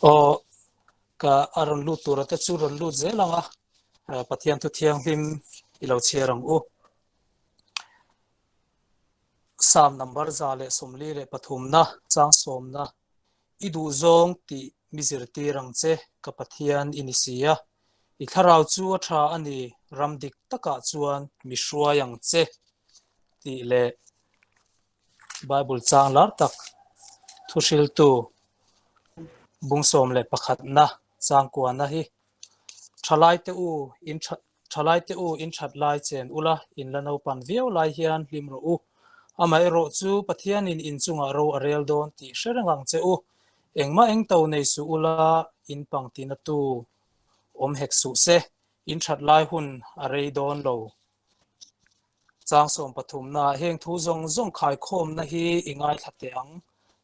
o ka aron lut tur te chu ron lut ze langa pathian tu thiang him ilo cherang u sam number za le somli le pathumna chang somna idu zong ti mizirti rangche ka pathian inisia i tharau chu atha ani ramdik taka chuan mishua yang che ti le bible chang lar tak Thuhriltu bungsom le pakhat na chang kwa na hi Thalaite u in that lai chen ula in lano pan viau lai hian limro u amai ro chu pathian in chunga ro arel don ti hrerangang che u engma eng to nei su ula in pangtina tu om hek su se in that lai hun arei don lo chang som pathum na heng thu zong zong khai khom na hi ingai thate ang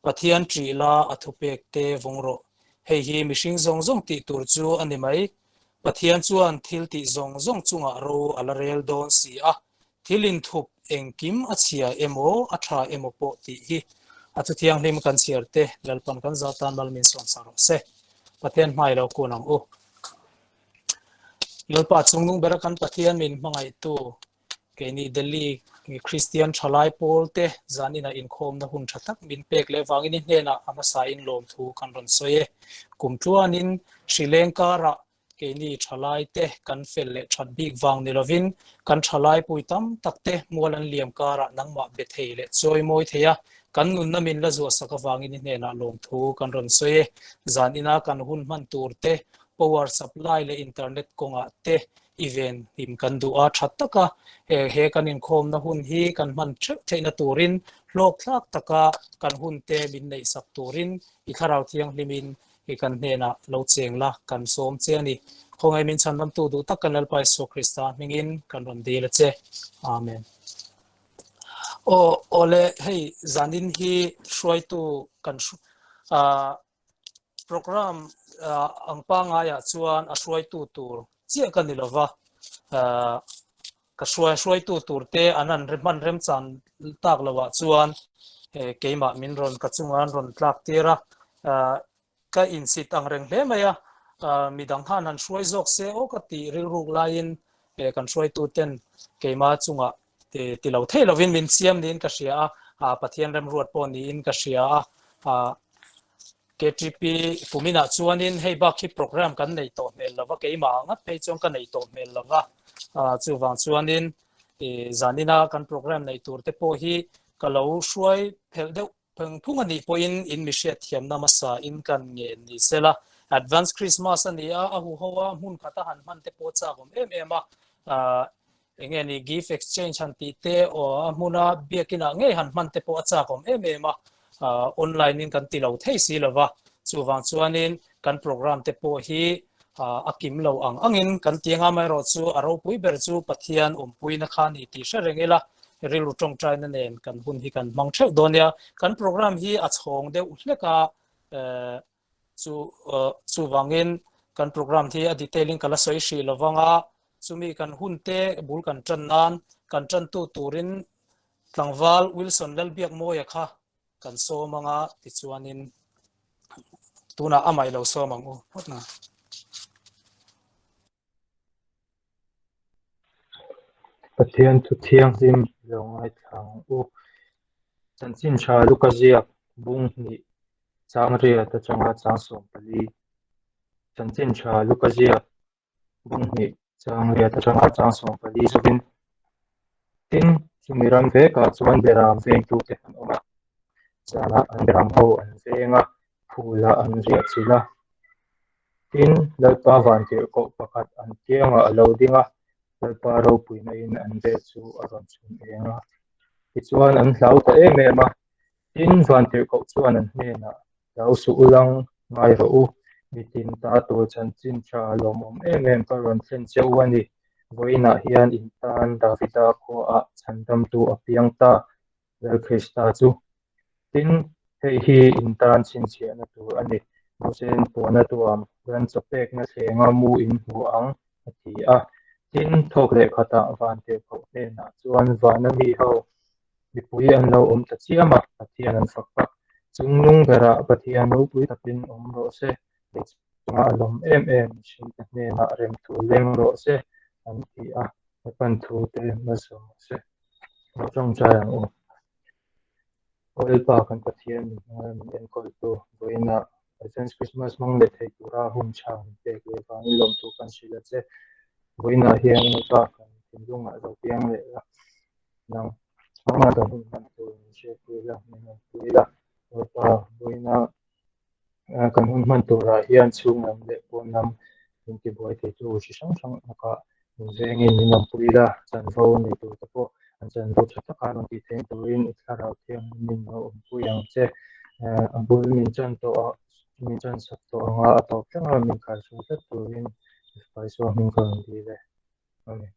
pathian tri la athupek te vongro hei hi mishing zong zong ti tur chu ani mai pathian chuan thil ti zong zong chunga ro alarel don si a thilin thup engkim achia emo atha emo po ti hi atu thiang hlim kan chiar te lalpan kan zatan malmin son saro se pathian mai lo kunang u lalpa chungung berakan pathian min mangai tu keni delhi Kristian Thalaite polte zanina Inkhawm na hun thatak min pek le wangin hena amasa in lom thu kan ron soye kumtluanin Sri Lanka ra keni Thalaite kan fel le that big wang nilovin kan Thalaite puitam takte mualan liam kara nangma bethei le choi moi theya kan nun na min la zo saka wangin hena lom thu kan ron soye zanina kan hun man turte power supply le internet konga te event him kan du a thataka he kan Inkhawm na hun hi kan man theina turin lok thlak taka kan hun te min nei sak turin I kharau thiang hlimin I kan hena lo chengla kan som che ani khongai min chan lam tu du tak kan alpai so Krista mingin kan ron dile che amen o ole hei zanin hi Hruaitu kan program angpa nga ya chuan a Hruaitu tur chia kan nilawa ka Hruaitu turte anan man rem chan tak lawa chuan keima min ron ka chungan ron tlak tira ka in sit ang reng hle maya midang han han hruai jok se o ka ti ril ruk lain kan Hruaitu ten keima chunga ti lo thei lovin min siam nin ka hria a pathian rem ruat pon ni in ka hria a KTP pumina chuanin hei ba khi program kan nei to mel lawa keima nga pe chong kan nei to mel lawa chuwang chuanin zanina kan program nei turte po hi kalo hruai phel deuh pheng phung ani po in mihriat thiam na masa in kan nge ni sela advance Krismas ani a hu howa mun khata han man te po cha gom em a enge ni gift exchange han ti te o muna biakina nge han man te po cha gom em a online in kan tilo thei si lawa chuwang chuanin kan program te po hi akim lo angin kan tianga mai ro chu aro pui ber chu pathian pui na kha ni ti hrenengela ril tong trai na nen kan hun hi kan mang theu donia kan program hi a chhong de uhleka chu wangin kan program hi a detailing kala soi hri lawanga chumi kan hun te bul kan tran nan kan tran tu turin tlangwal Wilson Lalbiakmawia kha kan so manga ti chuanin tuna amai lo so mangu hotna pathian thu thiang him longai thang u chanchin tha lukazia bung ni chang ria ta changa chang som pali chanchin tha lukazia bung ni chang ria ta changa chang som pali subin tin sumiram ve ka chuan beram ve tu te an oma chana an ram ho an venga phula an ria chila tin lalpa van te ko pakhat an tianga alo dinga lalpa ro puina in an ve chu aron chun enga tichuan an hlau ta em a tin van te ko chuan an hmena lau su ulang ngai ro u mitin ta to chan chin tha lomom em karon thlen cheu ani voina hian in tan davida ko a chandam tu apiang ta lal krista chu tin hei hi in tan chin chiana tur ani mosen pona tuam ran chapek na thenga mu in hu ang ati a tin thok le khata van te ko hena chuan vana mi ho mipui an lo ta chiama pathian an fakpa chung lung bera pathian no pui tapin ro se changa alom shin ne na rem tu leng ro se an ti a pan thu te maso se trong chang o ol pa kan pathian en kol tu boina since Christmas mong le thei tura hum chang te ke ka ni lom tu kan sila che boina hian pa kan tinlung a lo piang le nang ma da hum kan tu che pu la ne tu la pa boina kan hun man tura hian chung nam le pon nam ki boy te chu chi sang sang ka zengin ni nam puila chan vo ni tu ta po an chan vo chata ka non ti theng turin ikara thiam min no puyang che abul min chan to min chan sak to nga to tanga min kha su ta turin pai so min ka di le okay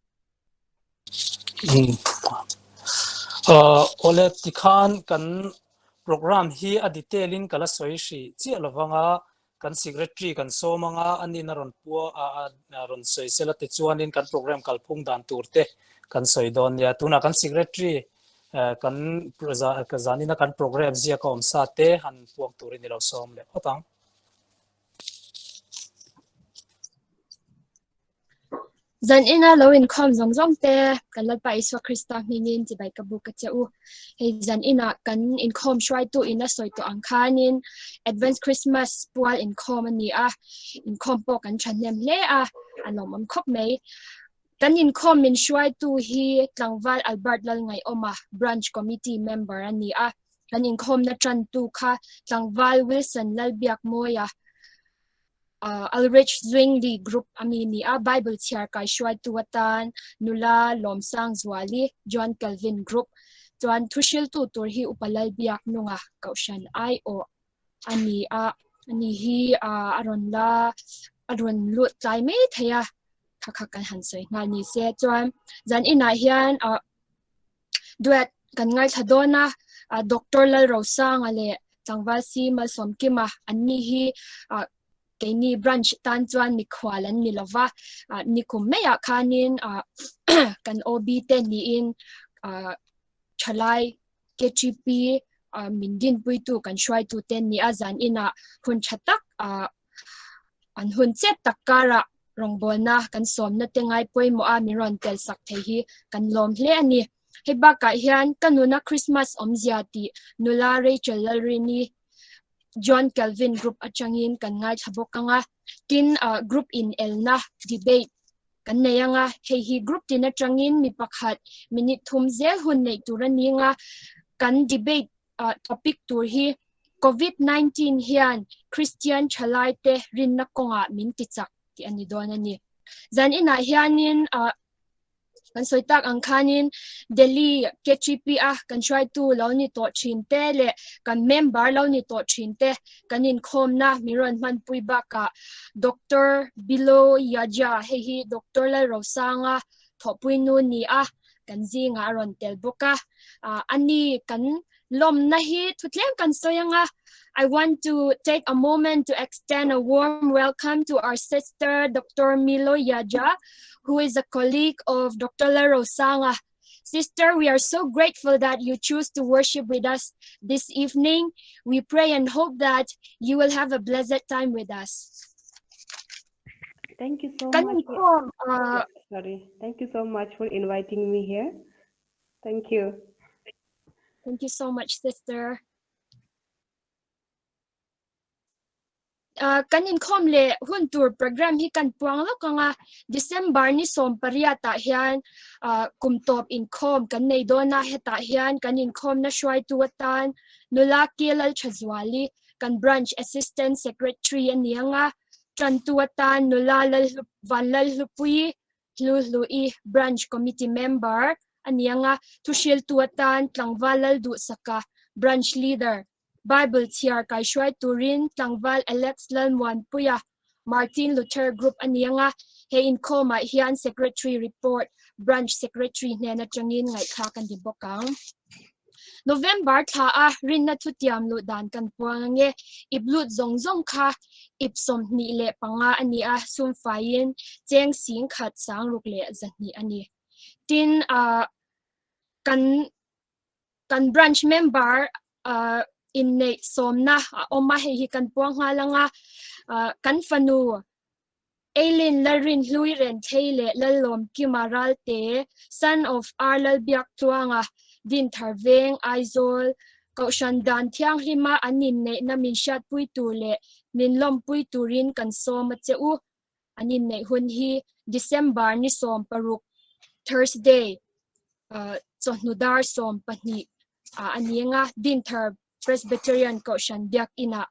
ole tikhan kan program hi aditelin kala soishi chi alawanga kan secretary kan somanga ani naron pu ron soi sela te chuanin kan program kalphung dan turte kan soidon ya tuna kan secretary kan kazanina kan program zia ka omsa te han puak turin lo som le otang Zan ina lo Inkhawm zong te kan lalpa iswa Krista hinin ti bai kabu ka cheu he zan ina kan Inkhawm Hruaitu ina soito angkhanin advance Christmas pual Inkhawm ani a Inkhawm po kan thanem le a anom am khop mei kan Inkhawm min Hruaitu hi tlangwal Albert Lalngaihawma branch committee member ani a kan Inkhawm na Ṭantu kha tlangwal Wilson Lalbiakmawia Ulrich Zwingli group amini a Bible Chhiar Kaihruaitu watan nula Lawmsangzuali John Calvin group chuan Thuhriltu tur hi Lalbiaknunga Kohhran Aiawh ani hi aron lut tlai mai theya khakha kan hansoi ngani se chuan zan ina hian Duet kan ngai thadona Dr. Lalrosanga le tlangwal si Malsawmkima ani hi Kaini branch tan chuan ni khwalan ni lova ni kum meya khanin kan OB te ni in chalai KTP mindin puitu kan Hruaitu ten ni azan ina hun chatak an hun chet takara rongbona kan somna tengai poimo a miron tel sak the hi kan lom hle ani heba ka hian kanuna Krismas awmzia ti nula Rachel Lalrini John Calvin group achangin kan ngai thabokanga tin group INELNA debate kan neyanga hi group tin atangin mi pakhat minute thum zel hun nei turani nga kan debate topic tur hi COVID-19 hian Kristian Thalaite rinna kawngah min tichak ti ani donani zan ina hianin kan soitak angkhanin Delhi KTP kan Hruaitu lo ni to thin te le kan member lo ni to thin te kan Inkhawm na miron man puiba ka Dr. Bilo Yaja hi Dr. Lalrosanga THUPUI nu ni kan zinga ron telboka ani kan lom na hi thutlem kan soyanga I want to take a moment to extend a warm welcome to our sister Dr. Milo Yaja, who is a colleague of Dr. Lalrosanga. Sister, we are so grateful that you choose to worship with us this evening. We pray and hope that you will have a blessed time with us. Thank you so Can much. Thank you so much for inviting me here. Thank you. Thank you so much, sister. Kan Inkhawm le hun tour program hi kan puang lo kanga December ni som pariata hian kumtop Inkhawm kan nei dona heta hian kan Inkhawm na Hruaitu watan nula Lalmsangzuali kan branch assistant secretary anianga Ṭantu watan nula Lalpui Lalhui branch committee member anianga Thuhriltu watan tlangwal Laldu saka branch leader Bible Chhiar Kaihruaitu rin tlangwal Alex Lalmuanpuya Martin Luther group anianga he Inkhawm hian secretary report branch secretary nena changin ngai kha kan dibokang November tha rinna thutiam lu dan kan puange iblut zongzong kha ipsom ni le panga ani sum fain cheng sing khat sang ruk le zani ani tin kan branch member in nei somna oma hi kan puang nga langa kan fanu Aileen Larin Hluiren Thele Lalomkima Ralte son of Lalbiaknunga din tharveng Aiawh Kohhran dan thiang rima anin nei na min shat pui tu le min lom pui turin kan som cheu anin nei hun hi December ni som paruk Thursday chohnudar som pani anianga din thar Presbyterian Kohhran biak ina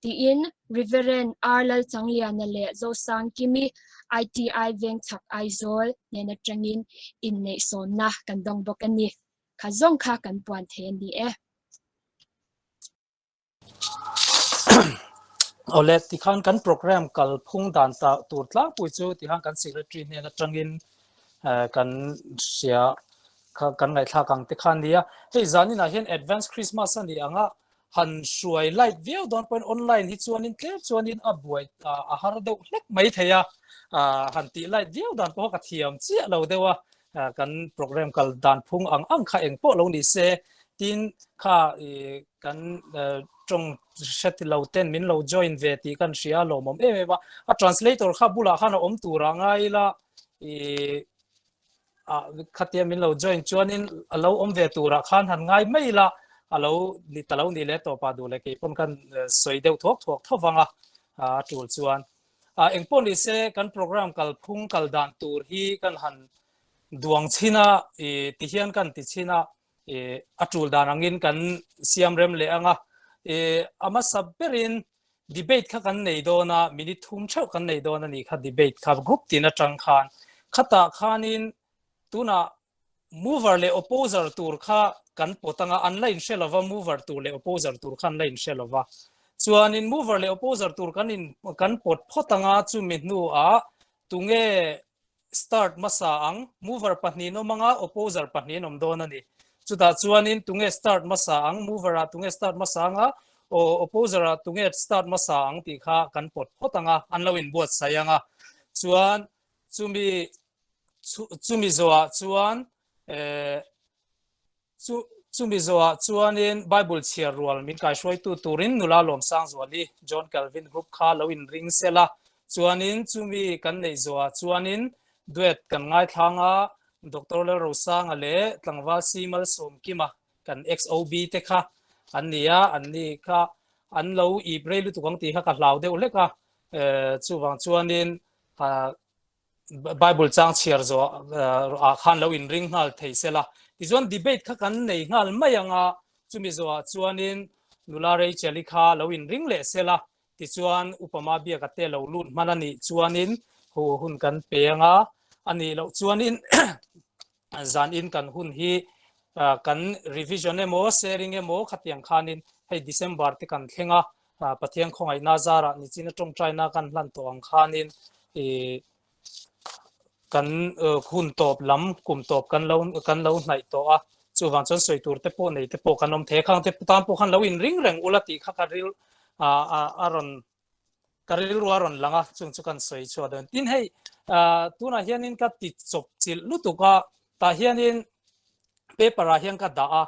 in Reverend Lalmsangzuali le Lawmsangkimi ITI veng chak Aiawh nena trangin in nei somna kan dong bokani khazong kha kan puan the ni Olet tikhan kan program kal phung dan ta turtla puichu tikhan kan secretary nena trangin kan sia kan ngai thla kang tikhan dia hei zanina hian advance Christmas ani anga han shuai light view don point online hi chuanin tle chuanin a buai a har deuh hlek mai theya han ti light view dan po ka thiam chi lo dewa kan program kal dan phung ang kha eng po lo ni se tin kha kan trong shet lo ten min lo join ve ti kan ria lo mom ewa a translator kha bula khana om tura ngai la khatia min lo join chuanin alo om ve tura khan han ngai mai la alo ni talo ni le to pa du le ke pon kan soi deuh thok thowanga tul chuan engpon ni se kan program kal phung kal dan tur hi kan han duang china ti hian kan ti china atul dan angin kan siam rem le anga ama sabberin debate kha kan nei dona minute thum thau kan nei dona ni kha debate kha group tina tang khan khata khanin tuna mover le opposer tur kha kan potanga online shelova mover tur le opposer tur khan line shelova chuanin mover le opposer tur kan pot photanga chu mi nu a tunge start masa ang mover pahni no manga opposer pahni nom don ani chuta chuanin tunge start masa ang mover a tunge start masa anga o opposer a tunge start masa ang ti kha kan pot photanga anloin buat sayanga chuan chumi zoa chuan chumi zoa chuanin Bible Chhiar rual min Kaihruaitu turin nula Lawmsangzuali John Calvin group kha loin ring sela chuanin chumi kan nei zoa chuanin Duet kan ngai thanga Dr. Lalrosanga le tlangwasi Malsawmkima kan XOB te kha ania anni kha anlo I brelu tukang ti kha ka hlau deuh leka chuwang chuanin Bible chang Chhiar zo khan lo in ring ngal theisela tijon debate kha kan nei ngal mayanga chumi zo chuanin nulare chelika lo in ring le sela ti chuan upama bia ka te lo lut manani chuanin hun kan peanga ani lo chuanin zan in kan hun hi kan revision emo sharing emo khatiang khanin hei December te kan thlenga pathiang khongai na zara ni china tong china kan hlan to ang khanin kan hun top lam kum top kan lo nai to a chuwang chon soi tur te po nei te po kanom the khang te tam po khan lo in ring reng ulati kha karil aron karil ruaron langa chung kan soi chuadon tin hei tuna hianin ka ti chop chil lutuka ta hianin paper a hian ka da a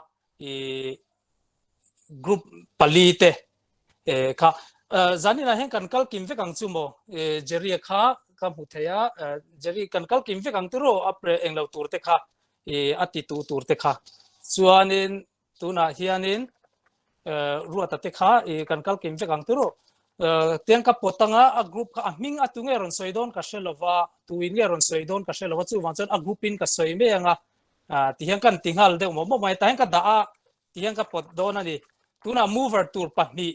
group palite kha zanina hen kan kal kim ve kang chumo jerry kha ka muthaya jerry kan kal kim ve kang turo apre englo tur te kha ati tu tur te kha chuanin tuna hianin ruata te kha kan kal kim ve kang turo tiang ka potanga a group ka ming atunge ron soidon ka shelova tuin nge ron soidon ka shelova chu wangchon a group in ka soi me anga tiang kan tinghal de mo mai ta ka da a tiang ka pot don ani tuna mover tur pahni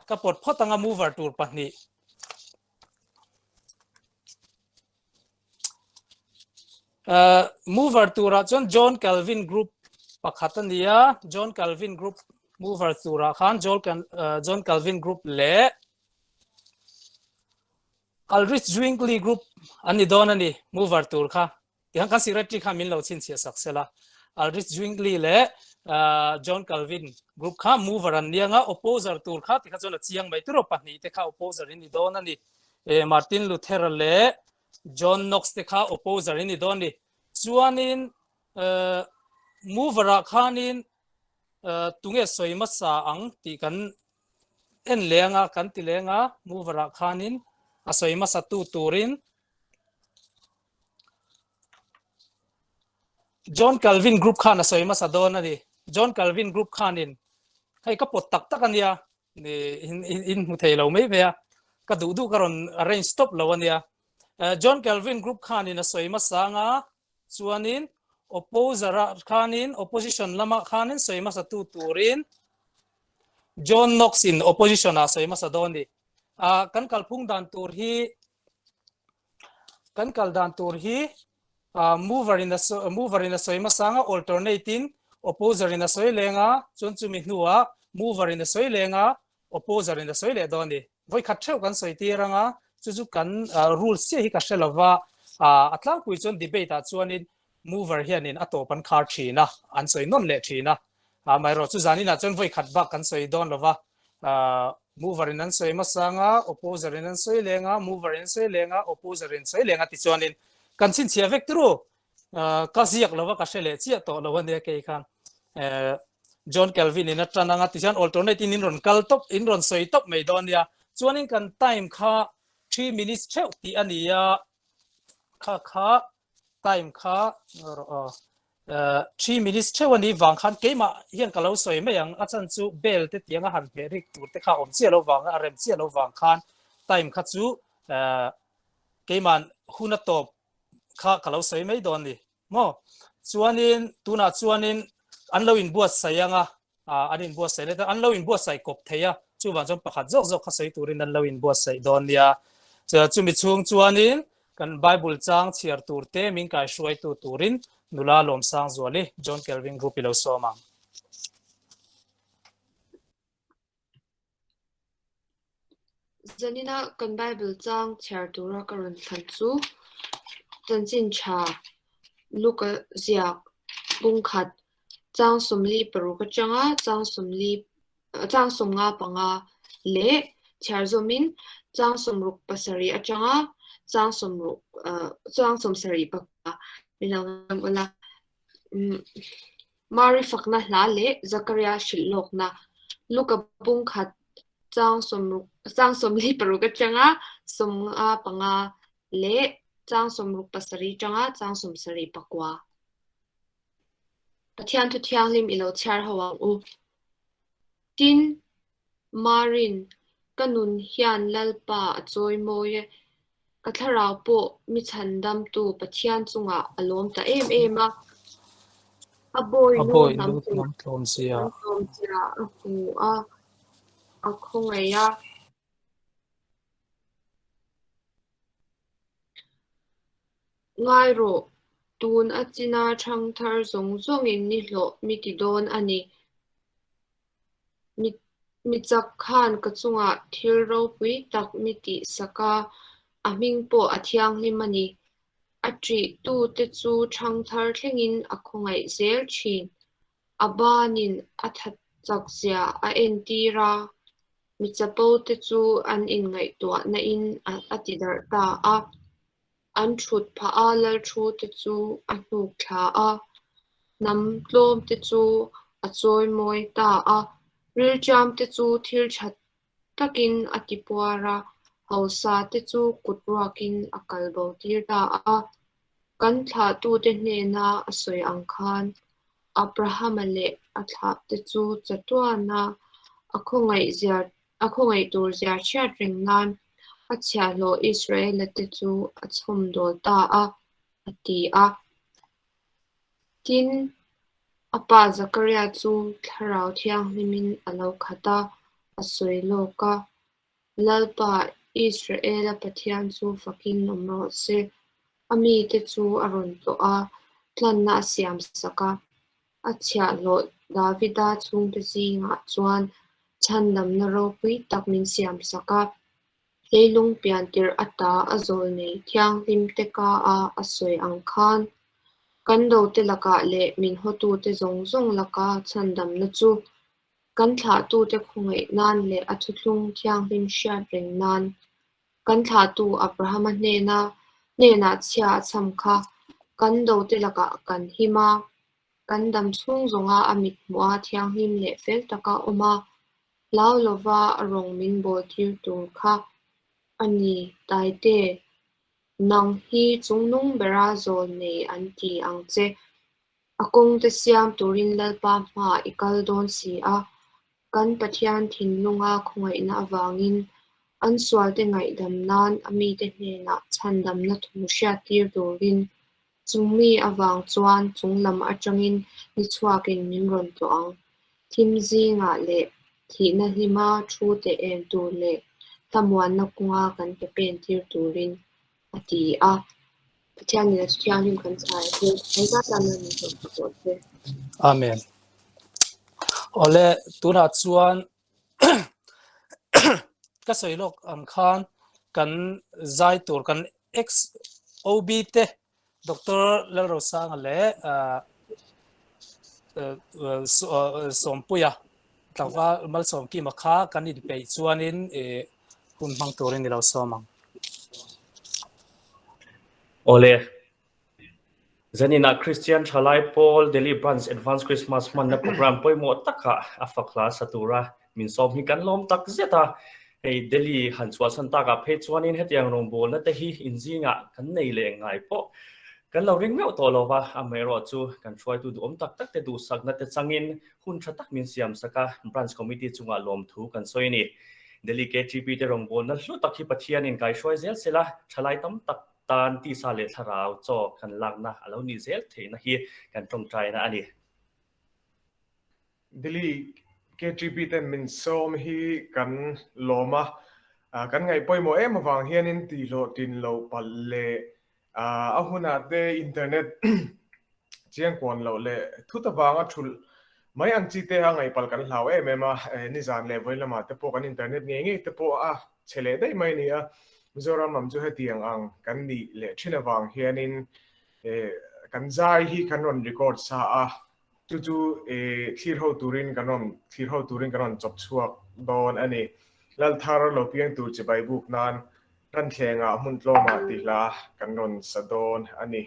ka pot photanga mover tur pahni mover tura chon John Calvin group pakhatania John Calvin group mover tura khan John Calvin group le Alrich Zwingli group ani donani mover tur kha yang ka secretary kha min lo chin sia saksela Alrich Zwingli le John Calvin group kha mover an nianga opposer tur kha ti kha chona chiang mai turo pahni te kha opposer ini donani Martin Luther le John Knox te kha opposer ini doni chuanin mover khanin tunge soi masa ang ti kan en lenga kan ti lenga movera khanin a soi masa tu turin John Calvin group khan a soi masa don ani John Calvin group khanin hay ka pot tak tak ania ni in mu thei lo mai ve ka du karon arrange stop lo ania John Calvin group khanin a soi masa nga chuanin opposer khanin opposition lama khanin soi masa tu turin John Knox in opposition a soi masa doni kan kalphung dan tur hi kan kal dan tur hi mover in a soi masa nga alternating opposer in a soi lenga chun chumi hnuwa mover in a soi lenga opposer in a soi le doni voi khat theu kan soi tiranga chu kan rules se hi ka shelova atlang pui chon debate a chuanin mover hianin ato pan khar thina an soi non le thina mai ro chu zani na chon voi khat ba kan soi don lova mover in an soi masanga opposer in an soi lenga mover in soi lenga opposer in soi lenga ti chuanin kan chin chia vek tru ka ziak lova ka shele chia to lova ne ke khan John Calvin in a trananga ti chan alternate in ron kal top in ron soi top mai don ya chuanin kan time kha 3 minutes cheu ti ania kha time kha 3 minutes chewani wang khan keima hian kalau soi mai ang achan chu bel te tianga han pe rik tur te kha awmzia lo wang a rem chia lo wang khan time kha chu keiman huna top kha kalau soi mai don ni mo chuanin tuna chuanin anlo in buat sayanga anin buat sai le anlo in buat sai kop theya chu wan chom pakhat jok jok kha sei turin anlo in buat sai don nia chumi chung chuanin kan Bible chang Chhiar turte min Kaihruaitu turin nula Lawmsangzuali John Calvin group ilo soma zanina kan Bible chang Chhiar tura karon thanchu chanchin cha luka ziak bungkhat chang somli paru ka changa chang somnga panga le Chhiar zomin chang somruk pasari achanga chang somsari pakka minang wala mari fakna hla le Zakaria shillokna luka bungkhat chang somli paru ka changa somnga panga le chang somruk pasari changa chang somsari pakwa pathian thu thiang lim ilo chhar hawang u tin marin kanun hian lalpa achoi moye katharau po mi chandam tu pathian chunga alom ta em a aboy nu nam tu awmzia a akhongaya ngairo tun achina thangthar zongzong in ni hlo mitidon ani michak khan kachunga thilro pui tak miti saka aming po athiang limani atri tu te chu thangthar thlengin akhongai zel thin abanin athat chakzia a entira michapo te chu an in ngai to na in atidar ta a an thut pha a lal thu te chu a hnuk thla a nam tlom te chu a choi moi ta a ril jam te chu thil that takin atipwara hausa te chu kutwakin akalbo tir ta a kan thla tu te hne na asoi angkhan Abraham ale atha te chu chatwana akhongai tur zia chat ringnan achia lo Israel te chu achhum dol ta a ati a tin apa Zakaria chu tharau thiang limin alo khata asoi loka lalpa Israel pathian chu fakin nomro se ami te chu aron to a tlanna siam saka achia lo Davida chung te si nga chuan chandam na ro pui takmin siam saka leilung piantir ata azol nei thiang lim te ka a asoi angkhan kan do te laka le min hotu te zongzong laka chandam na chu kan thla tu te khongai nan le athutlung thiang lim sha reng nan kan thla tu Abraham ne na chia chamkha kan do te laka kan hima kan dam chung zonga amit mua thiang him le fel taka oma lau lova arong min bol thil tur kha ani taite nang hi chungnung bera zol nei an ti ang che akong te siam turin lalpa hma ikal don si a kan pathian thin lunga khongai na awangin an sual te ngai dam nan ami te hna chan dam na thu sha tir turin chungmi awang chuan chunglam atangin ni chuakin min ron to ang thimzi nga le thina hima thu te en tu le tamuan na kunga kan pe pen tir turin ati a pathian ni thiang lim kan chai te ai ta na ni to te Amen. Ole tuna chuan ka soilok am khan kan zai tur kan ex ob te Dr. Lalrosanga le sompuya tlawa Malsawmkima kha kan in pe chuanin hun mang turin ni Lawsomang Ole Zanina Kristian Thalaite Paul Delhi Branch Advanced Christmas man na program poimo taka afa class atura min som hi kan lom tak zeta hey Delhi hanchwa santa ka phe chuanin hetiang rong bol na te hi injinga kan nei le ngai po kan lo ring meu to lova amero chu kan Hruaitu du tak tak te du sak na te changin hun thatak min siam saka branch committee chunga lom thu kan soini Delhi KTP te rong bol na hlu tak hi pathian in Kaihruaitu sela thalai tam tak tan ti sa le tharau cho kan langna alo ni zel theina hi kan tong trai na ani Delhi KTP te min som hi kan loma kan ngai poimo em awang hian in ti lo tin lo palle ahuna te internet chiang kon lo le thuta wanga thul mai ang chi te ha ngai pal kan hlau em ema ni zan le voilama te po kan internet nge nge te po a chele dai mai ni a mizoram mam chu hetiang ang kan ni le thina wang hian in kan zai hi kan on record sa a chu Thuhriltu kanon chop chuak don ani lal thar lo piang tur che bai buk nan ran thlenga mun tloma ti la kanon sadon ani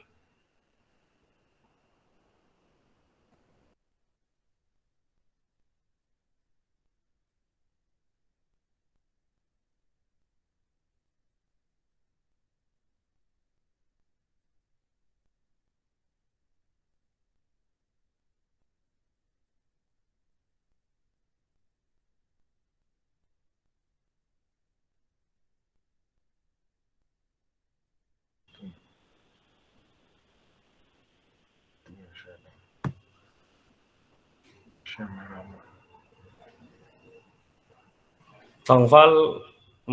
tangwal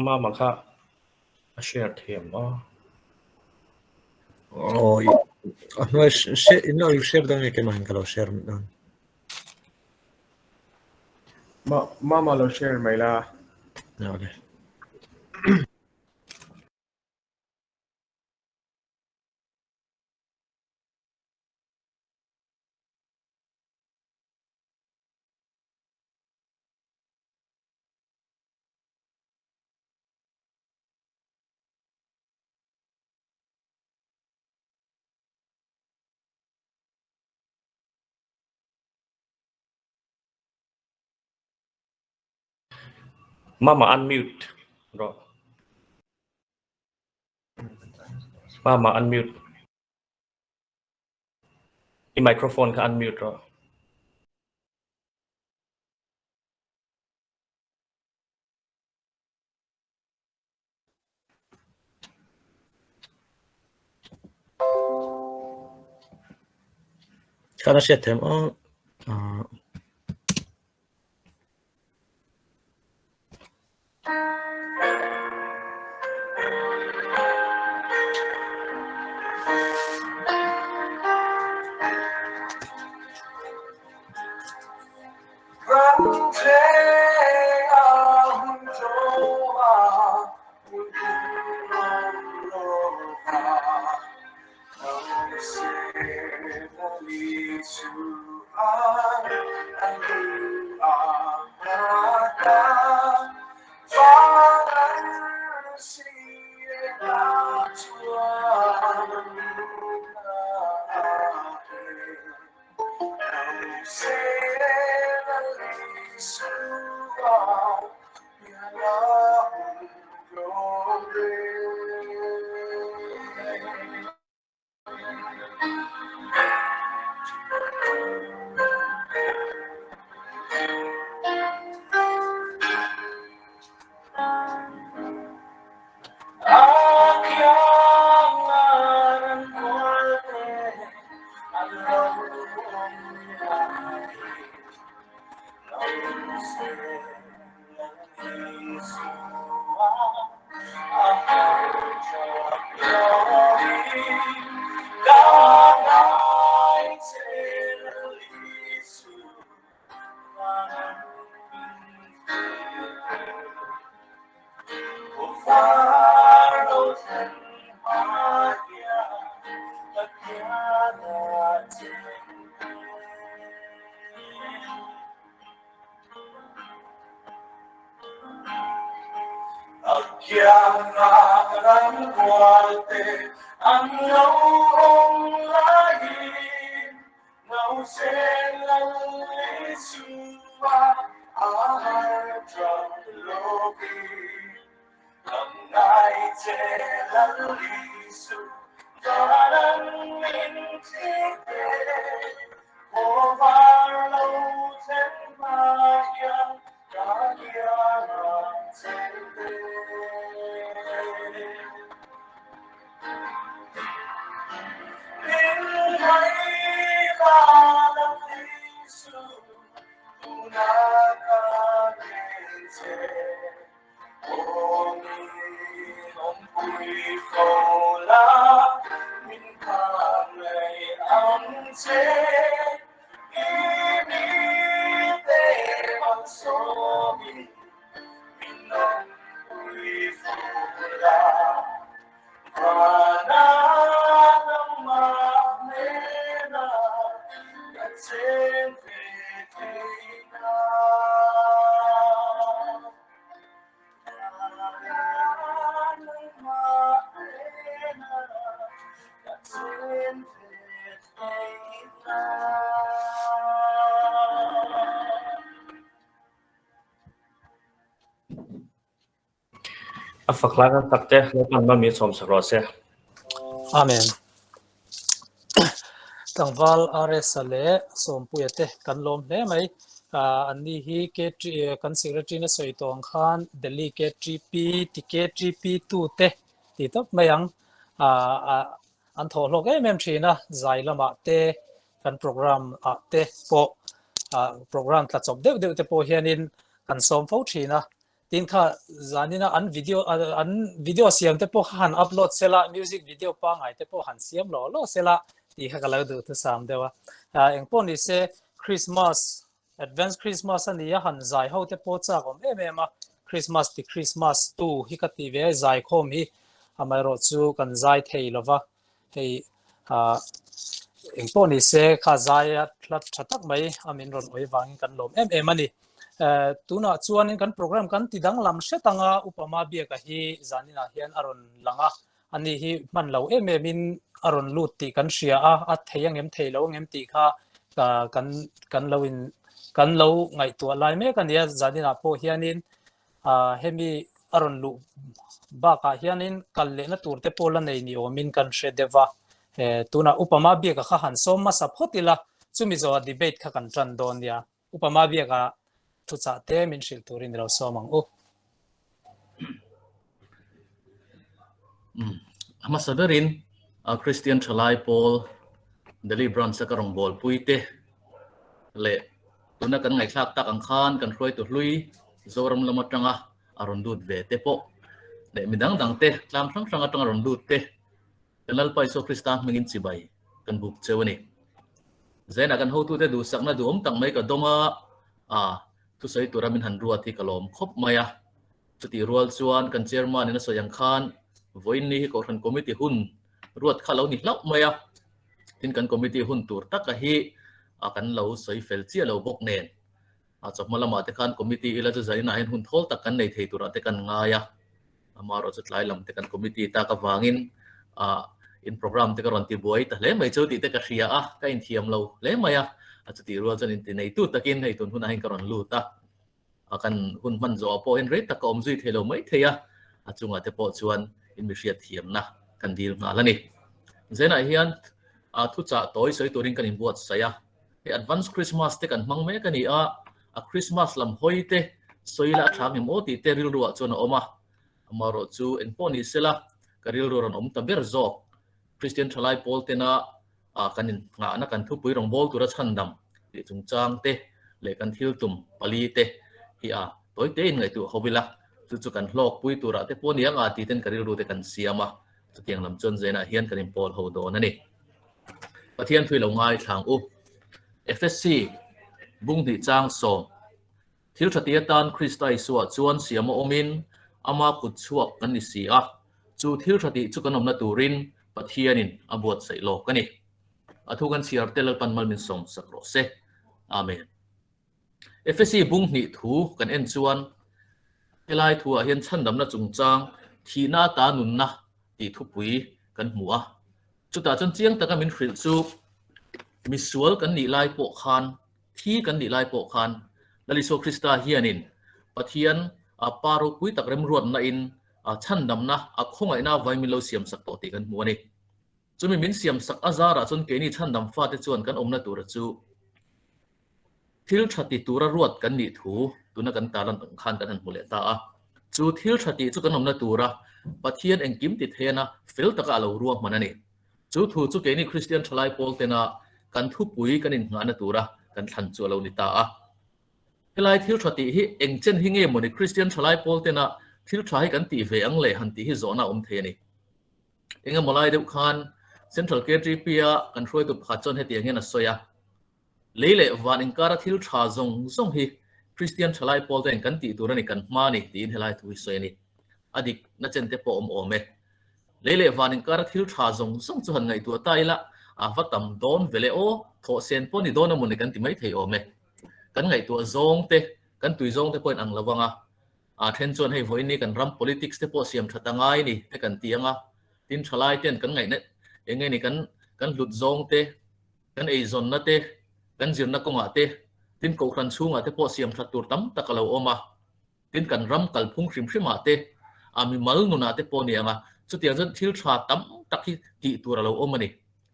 ma makha a share them Oh, no es no share dan ke man kalo share dan. mama lo share mai la Okay. mama unmute ro mama unmute i microphone ka unmute ro Kana share them Afaklangan takte lepan mami som sarose. Amen. Tangval aresale sompui ate kanlom le mai ani hi kan secretary na soitong khan Delhi KTP ti KTP tu te ti top mayang an tholok mem thina zailama te kan program te po program tla chop deu te po hianin kan som fo thina tin kha zanina an video siam te po han upload sela music video pa ngai te po han siam lo sela ti kha kala du tu sam dewa engpon ni se Christmas advanced Christmas ani ya han zai ho te po cha kom ma Christmas ti Christmas tu hi ka ti ve zai khom hi amai ro chu kan zai thei lova hei engpon ni se kha zai thlat thatak mai amin ron oi wang kan lom ani tuna chuan kan program kan tidang lam setanga upama bia ka hi zanina hian aron langa ani hi man lo min aron lut ti kan ria a theyang em theilo ngem ti kha kan lo ngai tu lai me kan ya zanina po hianin hemi aron lu ba ka hianin kalle na turte pola nei ni omin kan shedeva tuna upama bia ka han som ma saphotila chumi zo debate kha kan tran don ya upama bia ka tu cha te min shil turin ro somang o Amasaberin Kristian Thalaite Paul Delhi branch karong bol puite le tuna kan ngai thak tak ang khan kan Hruaitu hlui zoram lamatanga aron dut ve te po le midang dang te tlam sang atang aron dut te kanal paiso Krista mingin chibai kan buk chewani zaina kan ho tu te du sakna du om tang mai ka donga tu sai turamin han ruwa thi kalom khop maya chuti rual chuan kan chairman ina soyang khan voin ni Kohhran committee hun ruat khalo ni lau maya tin kan committee hun tur tak ka hi kan lo soi fel chia lo bok nen chop malama te khan committee ila chu zaina hen hun thol tak kan nei thei tur te kan nga ya amaro chu tlai lam te kan committee ta ka wangin in program te karon ti buai ta le mai chu ti te ka ria a ka in thiam lo le mai a chu ti rual chan in ti nei tu takin hei tun hun a hin karon lu ta akan hun man zo po in re ta ka om zui thelo mai theya achunga te po chuan in mi ria thiam na kan dil nga la ni zena hian thu cha toy soi turin kan in buat saya he advance Christmas te kan mang me kan ni a Christmas lam hoi te soila thang im oti te ril ruwa chuan oma amaro chu en poni sela karil ron om ta ber zo Kristian Thalaite Paul te na kanin nga na kan thupui rong bol tura chandam ti chung chang te le kan thil tum pali te hi toy te in ngai tu hobila chu kan hlok pui tura te poni anga ti ten karil ru te kan siama chu tiang lam chon zena hian kan in Paul ho do na ni pathian thui lo ngai thang u FSC bung di chang so thil thatia tan Kristai suwa chuan siama omin ama kut chuak kan ni sia chu thil thati chu kanom na turin pathianin abuat sai lo kani athu kan Chhiar telal panmal min som sakro se amen FSC bung ni thu kan en chuan helai thu a hian chandam na chungchang thina ta nun na ti thupui kan hmuwa chuta chon chiang taka min hril chu misual kan ni lai po khan thi kan ni lai po khan laliso Krista hianin pathian paro pui takrem ruat na in chandam na khongai na vai milo siam sak to ti kan hmuani chumi min siam sak azara chon ke ni chandam fa te chuan kan omna tur chu thil thati tura ruat kan ni thu tuna kan talan khan kan han mule ta chu thil thati chu kan omna tura pathian engkim ti thena fel taka lo ruam manani chu thu chu ke ni Kristian Thalaite Paul te na kan thupui kan in ngana tura kan than chu lo ni ta helai thil thati hi engchen hinge moni Kristian Thalaite Paul te na thil thai kan ti ve ang le han ti hi zona the ni enga molai deuh khan Central KTP kan hroi tu phachon he tiang en soya leile van inkara thil tha zong hi Kristian Thalaite Paul te kan ti turani kan ma ni tin helai thu soi ni adik na chen te po ome leile van inkara thil tha zong chu han ngai tu taila vatam don vele o tho sen po ni don amuni kan ti mai thei ome kan ngai tu zong te kan tui zong te point ang lawanga then chuan hei voi ni kan ram politics te po siam thatangai ni te kan tianga tin thalai ten kan ngai ne engai ni kan lut zong te kan ei zon na te kan zir na konga te tin Kohhran chunga te po siam thatur tam takalo oma tin kan ram kalphung hrim te ami mal nuna te po ni anga chu tiang jan thil tha tam tak hi ti turalo omani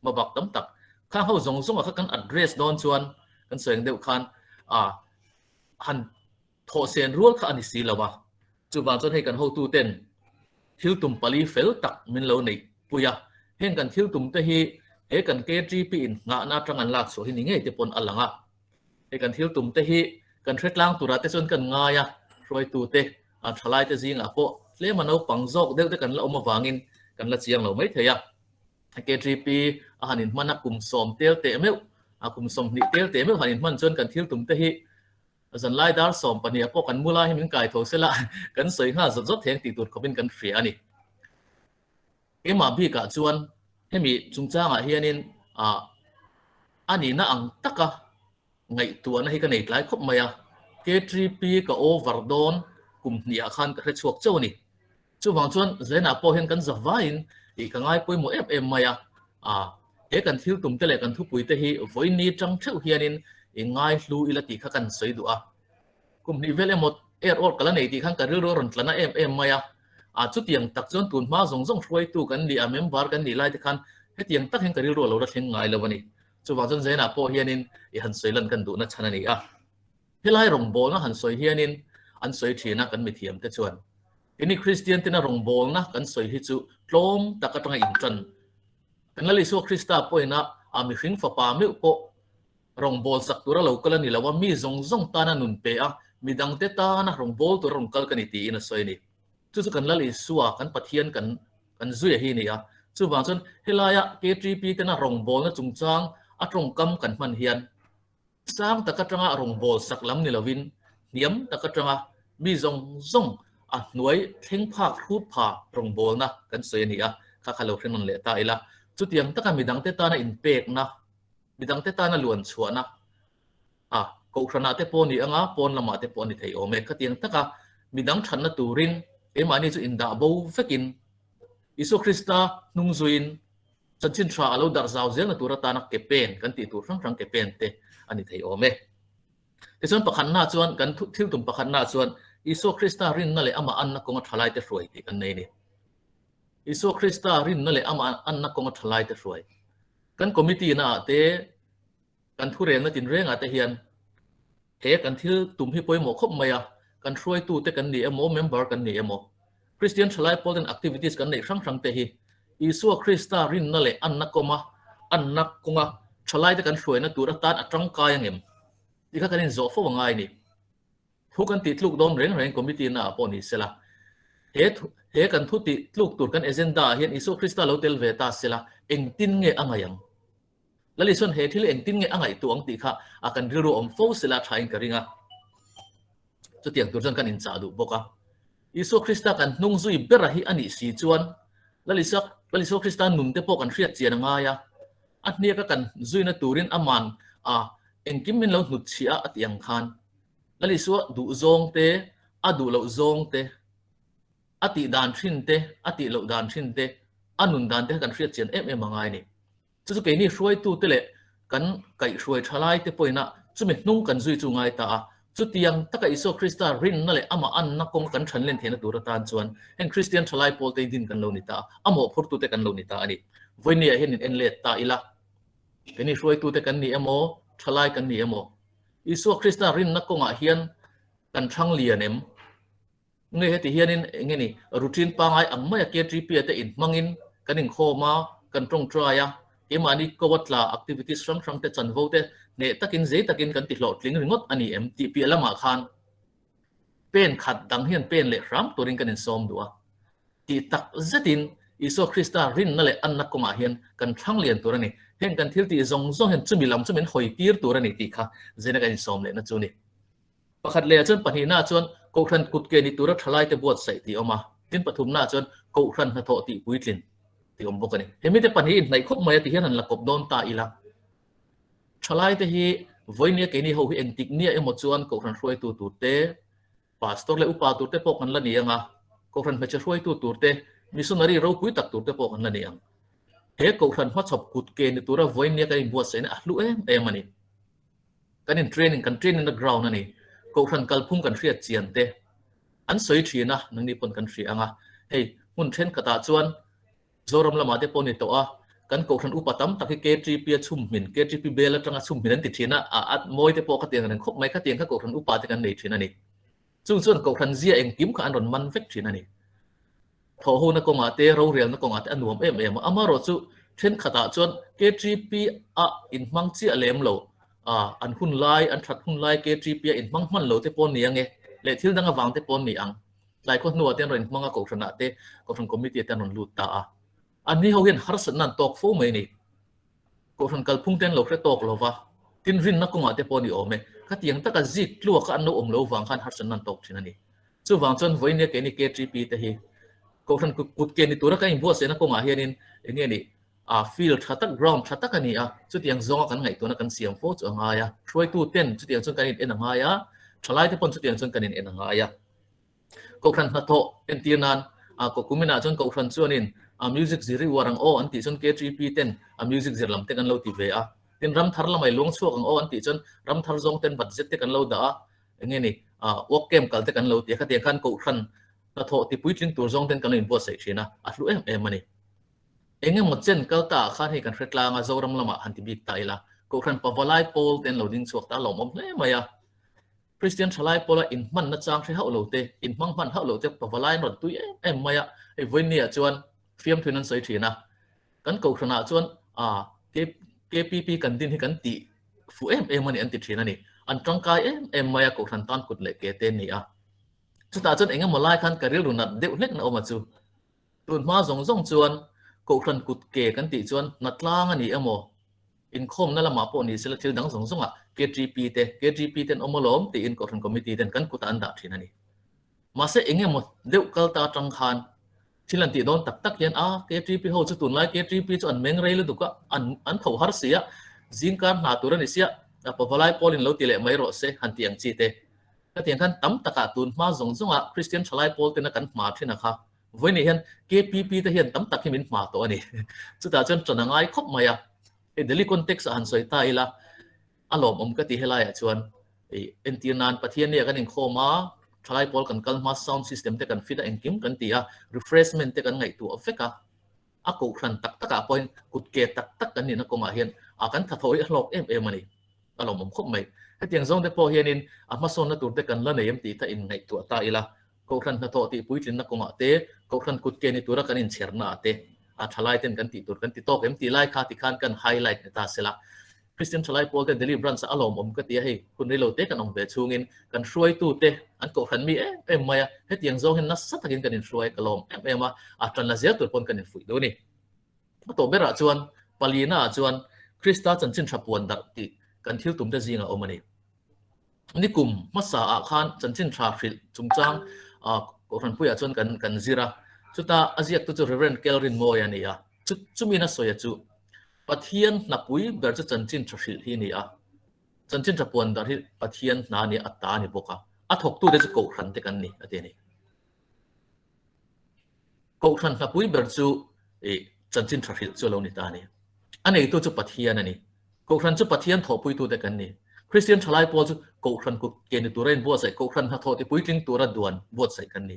mabak tam tak kha ho zong kha kan address don chuan kan soeng deuh khan han tho sen rual kha ani si lawa chu wang chon hei kan ho tu ten thil tum pali fel tak min lo nei puya hen kan thil tum te hi he kan KTP in nga na tangan lak so hi ni nge te pon alanga he kan thil tum te hi kan thretlang tura te chon kan nga ya Hruaitu te Thalaite te zinga po le manau pangjok deuh te kan la oma wangin kan la chiang lo mai theya KTP hanin mana kum som tel te meu kum som ni tel te meu hanin man chon kan thil tum te hi zan lai dar som pania po kan mula hi min kai tho sela kan soi nga zot theng ti tur khomin kan fria ani ema bi ka chuan hemi chungchanga hianin ani na ang taka ngai tu na hi ka nei tlai khop maya KTP ka overdon kum nia khan ka chuak chawni chu wang chuan zena po hen kan zawain i ka ngai poi mo FM maya he kan thil tum te le kan thupui te hi voini tang theu hianin ingai hlu ilati kha kan soi du kum ni vele mot or kala nei ti khan ka ru ron tlana FM maya chu tiang tak chon tun ma zong Hruaitu kan ni member kan ni lai te khan he tiang tak hen ka ru lo ra theng ngai lawani chu wang chon zena po hianin i han soi lan kan du na chana ni helai rong bol na han soi hianin an soi thina kan mi thiam te chuan ini Kristian tina rong bol na kan soi hi chu tlom takatanga intran kan lali so Krista po ina ami hring fa pa mi po rong bol sak tura lo kala ni lawa mi zong ta na nun pe midang te ta na rong bol tu rong kal kan ti ina soi ni chu kan lali suwa kan pathian kan zui hi ni chu wang chon helaya KTP tina rong bol na chungchang atrong kam kan man hian sang takatanga rong bol sak lam ni lovin niam takatanga mi zong nuai theng phak khut pha rong bol na kan soi ni kha khalo hrenon le ta ila chu tiang taka midang te ta na in pek na midang te ta na luan chua na Kohhran te po ni anga pon lama te po ni thei ome kha tiang taka midang than na turin emani chu in da bo fekin Isu Krista nung zuin สันชินทราเราดาร์ซาวเซลนะตัวรัตานักเก็บเป็นกันตีตัวทั้งเก็บเป็นเตอันนี้ไทยโอเมแต่ส่วนประคันหน้าส่วนกันทิลตุ่มประคันหน้าส่วนอิโซคริสตารินนั่นแหละอามาอันนักกงทลายเตรวยกันในนี้อิโซคริสตารินนั่นแหละอามาอันนักกงทลายเตรวยกันคอมมิตี้น่ะเตกันทุเรียนน่ะตินเร่งอาเตเฮียนเฮกันทิลตุ่มฮิปโปยหมกคบมาอ่ะกันช่วยตู้เตกันนี่เอโมเมมเบอร์กันนี่เอโมคริสเตียนทลายพอลเป็นแอคทิวิตี้กันในครั้งเตฮีอิโซคริสตารินนั่นแหละอันนักกงอ่ะทลายเตกันช่วยนะตัวรัตานอัตรังกายยังเอ็มที่ข้ากันนี่โจฟว่าไงนี่ทุกกันติดลูกโดนเร่งคอมมิตี้น่ะปอนี่เสละเฮกันทุติลูกตัวกันเอเจนดาเฮียนอิโซคริสตาเราเตลเวตาเสละเอ็งตินเงอังไงยังแล้วลิส่วนเหตุที่เอ็งตินเงอังไงตัวอังติค่ะอาการริโรอมโฟเสละทายกันริงะจุดที่ยังตัวจันกันอินซาดูบอกอ่ะอิโซคริสตากันนุ่งซุยเบรหิอันนี้สีจวนแล้วลิโซคริสตานุ่มเตปกันเรียดเจียนง่ายอ่ะอันนี้ก็กันซุยนัตูรินอามันเอ็งกิมมินเราหนุดเชียอัตยังคันแล้วลิส่วนดูซงเตดูเราซงเตอติดานชินเตอติเหลาดานชินเตอันนุนดานเตกันเรียกเจียนมังไงนี่จุดเกนี่ช่วยตู้เตเลกันไก่ช่วยทลายเตปอยนะจุดเม็ดนุ่งกันจุยจุงไงตาจุดยังตะกับอิโซคริสตารินนั่นแหละอามาอันนักกงกันฉันเล่นเทนตัวตานชวนเห็นคริสเตียนทลายโพลเตดินกันโลนิตาอาโมพูดตู้เตกันโลนิตาอันนี้วันนี้เห็นเอ็นเลตตาอีละเกนี่ช่วยตู้เตกันนี่โมทลายกันนี่โมอิโซคริสตารินนักกงอาเฮียนกันช่างเลียนเงี้ยที่เฮียนินเงี้ยนี่รูทีนปังไออังไม่เกี่ยจีพีเตอินมังอินกันอินโคมากันตรงทรายเกี่ยมันนี่ก็วัดละแอคทิวิตี้ช่างเตจันโวเตเนี่ยตะกินเจตะกินกันติดหลอดลิงริงดอันนี้ทีพีละมาคันเป็นขัดดังเฮียนเป็นเละรำตัวริงกันอินซอมดัวที่ตักเจตินอิโซคริสตารินนั่นแหละอันนักกงอาเฮียนกันช่างเลียนตัวนี้เห็นกันทิลตีซงเห็นจุมิลำจุมินหอยตีร์ตัวนี้ตีค่ะเจนักอินซอมเลยนะจูนี่ประคัดเลียจนปนิน่าจนกูครันกุดเกนิตัวรัทลายเตบวชใส่ตีออกมาทิ้งปฐุมหน้าจนกูครันหัตโตตีปุยลินตีอมบอกกันนี่เห็นไม่ได้ปนิในคบมาตีเห็นนั่นละกบโดนตาอีละทลายเตฮีวันนี้เกนี่เขาเห็นติกเนี่ยเอ็มจวนกูครันช่วยตัวเตพาสตอร์เลยอุปาตัวเตปกันละนี่ยังอ่ะกูครันไปช่วยตัวเตมิสุนารีเราคุยตักตัวเตปกันละนี่ยังเฮ้กูครันหัดชอบกุดเกนิตัวรัวันนี้กันบวชใส่เนี่ยรู้มันนี่กันอินเทรนนิ่งกันเทรนนิ่งในกราวนั่นนี่กูครันกัลพุ่งกันเรียดเจียนเตอันสวยชีนะนังนี้ปนกันเรียงเฮ้ยหุ่นเทรนกระตาจวนโซรมละมาเตปนนี่ตัวกันกูครันอุปถัมภ์ตักเกจีพีชุ่มหินเกจีพีเบลจังชุ่มหินนั่นติดชีนะมวยเตปกติอย่างนั้นคบไม่ขัดเตียงข้ากูครันอุปถัมภ์กันในชีนะนี่ส่วนกูครันเสียเองกิมข้าอันรอนมันเฟกชีนะนี่ทอหูนักกงอาเตเราเรียนนักกงอาเตอันรวมอามารอจูเทรนกระตาจวนเกจีพีอินมังเจียเลมโลอันหุ่นไล่อันทัดหุ่นไล่เกจีพีอินมังมันโลเตปนนี่ยังไงเลทิลดังวังเตปนนี่อังหลายคนนัวเตียนรินมังกูครันเตกูครันคอมมิตี้เตียนรอนลูตาอันนี้เขาเห็นฮาร์สนันตอกฟูไม่นี่กูครันกัลพุ่งเตียนโลกเรตอกโลวะทินรินนักกงอาเตปนนี่โอเมขัดยังตะกันจิกลัวกันโนอมโลวังขันฮาร์สนันตอกที่นั่นนี่จู่วังจนวันนี้เกนี่เกจีพีเตฮีกูครันกุดเกนี่ตัวรักกันบัวเสนักกงอาเฮียนินอย่างเงี้ยนี่ฟิลชัดตักกราวด์ชัดตักกันนี่จุดยังซองกันไงตัวนักกันเสียงโฟร์จะง่ายช่วยตู้เต้นจุดยังจนกันเอ็นง่ายทลายที่ปนจุดยังจนกันเอ็นง่ายกูครันฮัตโตเอ็นตีนันกูคุมินาจนกูครันชวนินมิวสิกซีรีส์วารังโออันที่จน KTP เต้นมิวสิกซีรีส์ลำเต้นกันเราทีเวียตินรำทาร์ละไม่ลงช่วงโออันที่จนรำทาร์ซองเต้นบัดเจ็ตเต้นกันเราด่าอย่างเงี้ยนี่วอกเกมกันเต้นกันเราที่ขัดยังกันกูครันฮัตโตที่ปุ้ยจิงตัวซองเต้นกันเราอินบัวใส่ชีนะรู้มันนี่เองหมดเช่นก็ตาข้าให้กันเฟรดลางาโซรำละมาหันที่บิดตายละกูครันปะวลายโพลเต้นเราดิ้งสวกตาหลอมอมเลยมาคริสเตียนทลายโพลอินมันนัดจางใช้เฮาโลเตอินมังมันเฮาโลเตปะวลายนดตุยมาไอ้วันนี้จวนฟิล์มทุนนั้นสวยทีนะกันกูครันจวนKPP กันดินให้กันตีฟูมันนี่อันติดทีนั่นนี่อันตรังกายมากูครันตันกุดเล็กเกเตนี่สุดท้ายจนเองมาไล่ขันการเรียนรู้นัดเด็กเล็กนะออกมาจูตุนมาส่งจวนกูครันกุดเกกันติจวนนัดล่างอันนี้อินคอมนั่นละมาปนี่สิละทิลดังส่งKTP เตนอมล้อมตีอินกูครันคอมมิตี้เตนกันกุดอันดับที่นั่นนี่มาเสเองหมดเด็กกัลตาจังคันที่ลันตีโดนตักยันKTPเขาจะตุนไล่ KTP จวนเมงเรย์เลยดูก็อันเขาฮาร์เสียจิงการหาตัวนั้นเสียปะวลายโพลินเราตีเละไม่รอดเสียหันตียงจีเตก็ตียงกันตั้มตะกาตุนมาส่งคริสเตียนชลายโพลเตนกันมาที่นะคะ với này hian KTP te hian tam tak himin ma to ani chu ta chon chon angai khop maya e daily context han soi ta ila alom ka ti helai chuan e entianan pathian ne kan Inkhawma try pol kan kalma sound system te kan fit a engkim kan tia refreshment te kan ngai tu ofeka a Kohhran tak taka point kut ke tak kan ni na koma hian a kan thathoi hlok em ani alom khop mai hetiang zong te po hian in amason na tur te kan la nei ti ta in ngai tu ta ila Kohhran na to ti puitlin na koma te Kohhran kut ke ni tura kan in cherna te a thalai ten kan ti tur kan ti tok ti lai kha ti khan kan highlight ta sela Kristian Thalaite Paul te daily branch alom ka ti hei Thuhriltu te kan ve chungin kan Hruaitu te an Kohhran mi maya hetiang zong hin na satakin kan in hruai kalom a tran la zia tur pon kan in fui do ni to bera chuan palina chuan Krista chanchin thapuan dar ti kan thil tum te zinga omani nikum masa a khan chanchin thrafil chungchang Kohhran puya chuan kan zira chuta aziak tu chu Reverend Kelrin moya ni a chumina soya chu pathian na pui ber chu chanchin thrafil hi ni a chanchin thapuan dar hi pathian na ni atta ni boka a thok tu de chu Kohhran te kan ni ate ni Kohhran na pui ber chu chanchin thrafil chu lo ni ta ni anei tu chu pathian ani Kohhran chu pathian tho pui tu te kan ni Kristian Thalaite Paul chu Kohhran ku ke ni turen bo sai Kohhran ha tho ti pui tling tura duan bo sai kan ni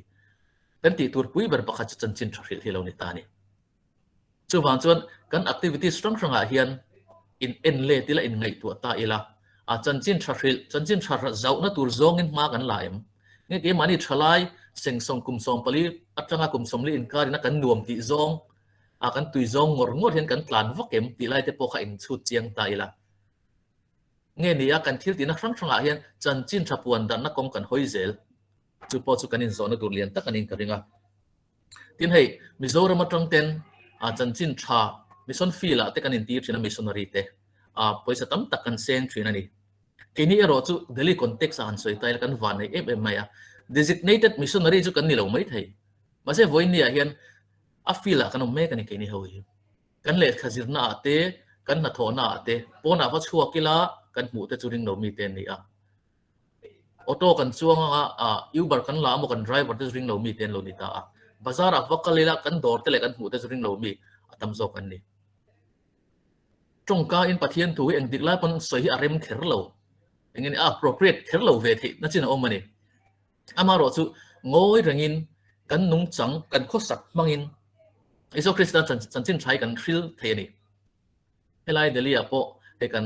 kan ti tur pui ber pakha chu chanchin thrafil hi lo ni ta ni chu wang chuan kan activity strong a hian in enle tila in ngai tu ta ila a chanchin thrafil chanchin thar zau na tur zong in ma kan laim nge ke mani thalai sengsong kumsom pali atanga kumsom li in kar na kan nuam ti zong a kan tui zong ngor hian kan tlan vakem ti lai te pokha in chu chiang ta ila nge ni a kan thil ti na hrang a hian chanchin thapuan dan na kong kan hoizel chu po chu kan in zona tur lian tak kan in karinga tin hei Mizoram atang ten a chanchin tha mission fila te kan in ti thina missionary te a poisa tam tak kan seng thina ni kini ero chu daily context an soi tai kan van nei maya designated missionary chu kan ni lo mai thei ma se voin ni a hian a fila kan me kan kini hoi kan le khazirna ate kan na thona ate pona wa chhuwa kila kan mu te churing no mi ten ni a auto kan chuanga a Uber kan la mo kan driver te churing no mi ten lo ni ta a bazar a wakalila kan dor te le kan mu te churing no mi atam zo kan ni tongka in pathian tu eng dikla pon soi arem kherlo engin appropriate kherlo ve the na chin omani amaro chu ngoi rangin kan nung chang kan khosak mangin iso Krista chanchin thai kan thil the ni helai deli apo he kan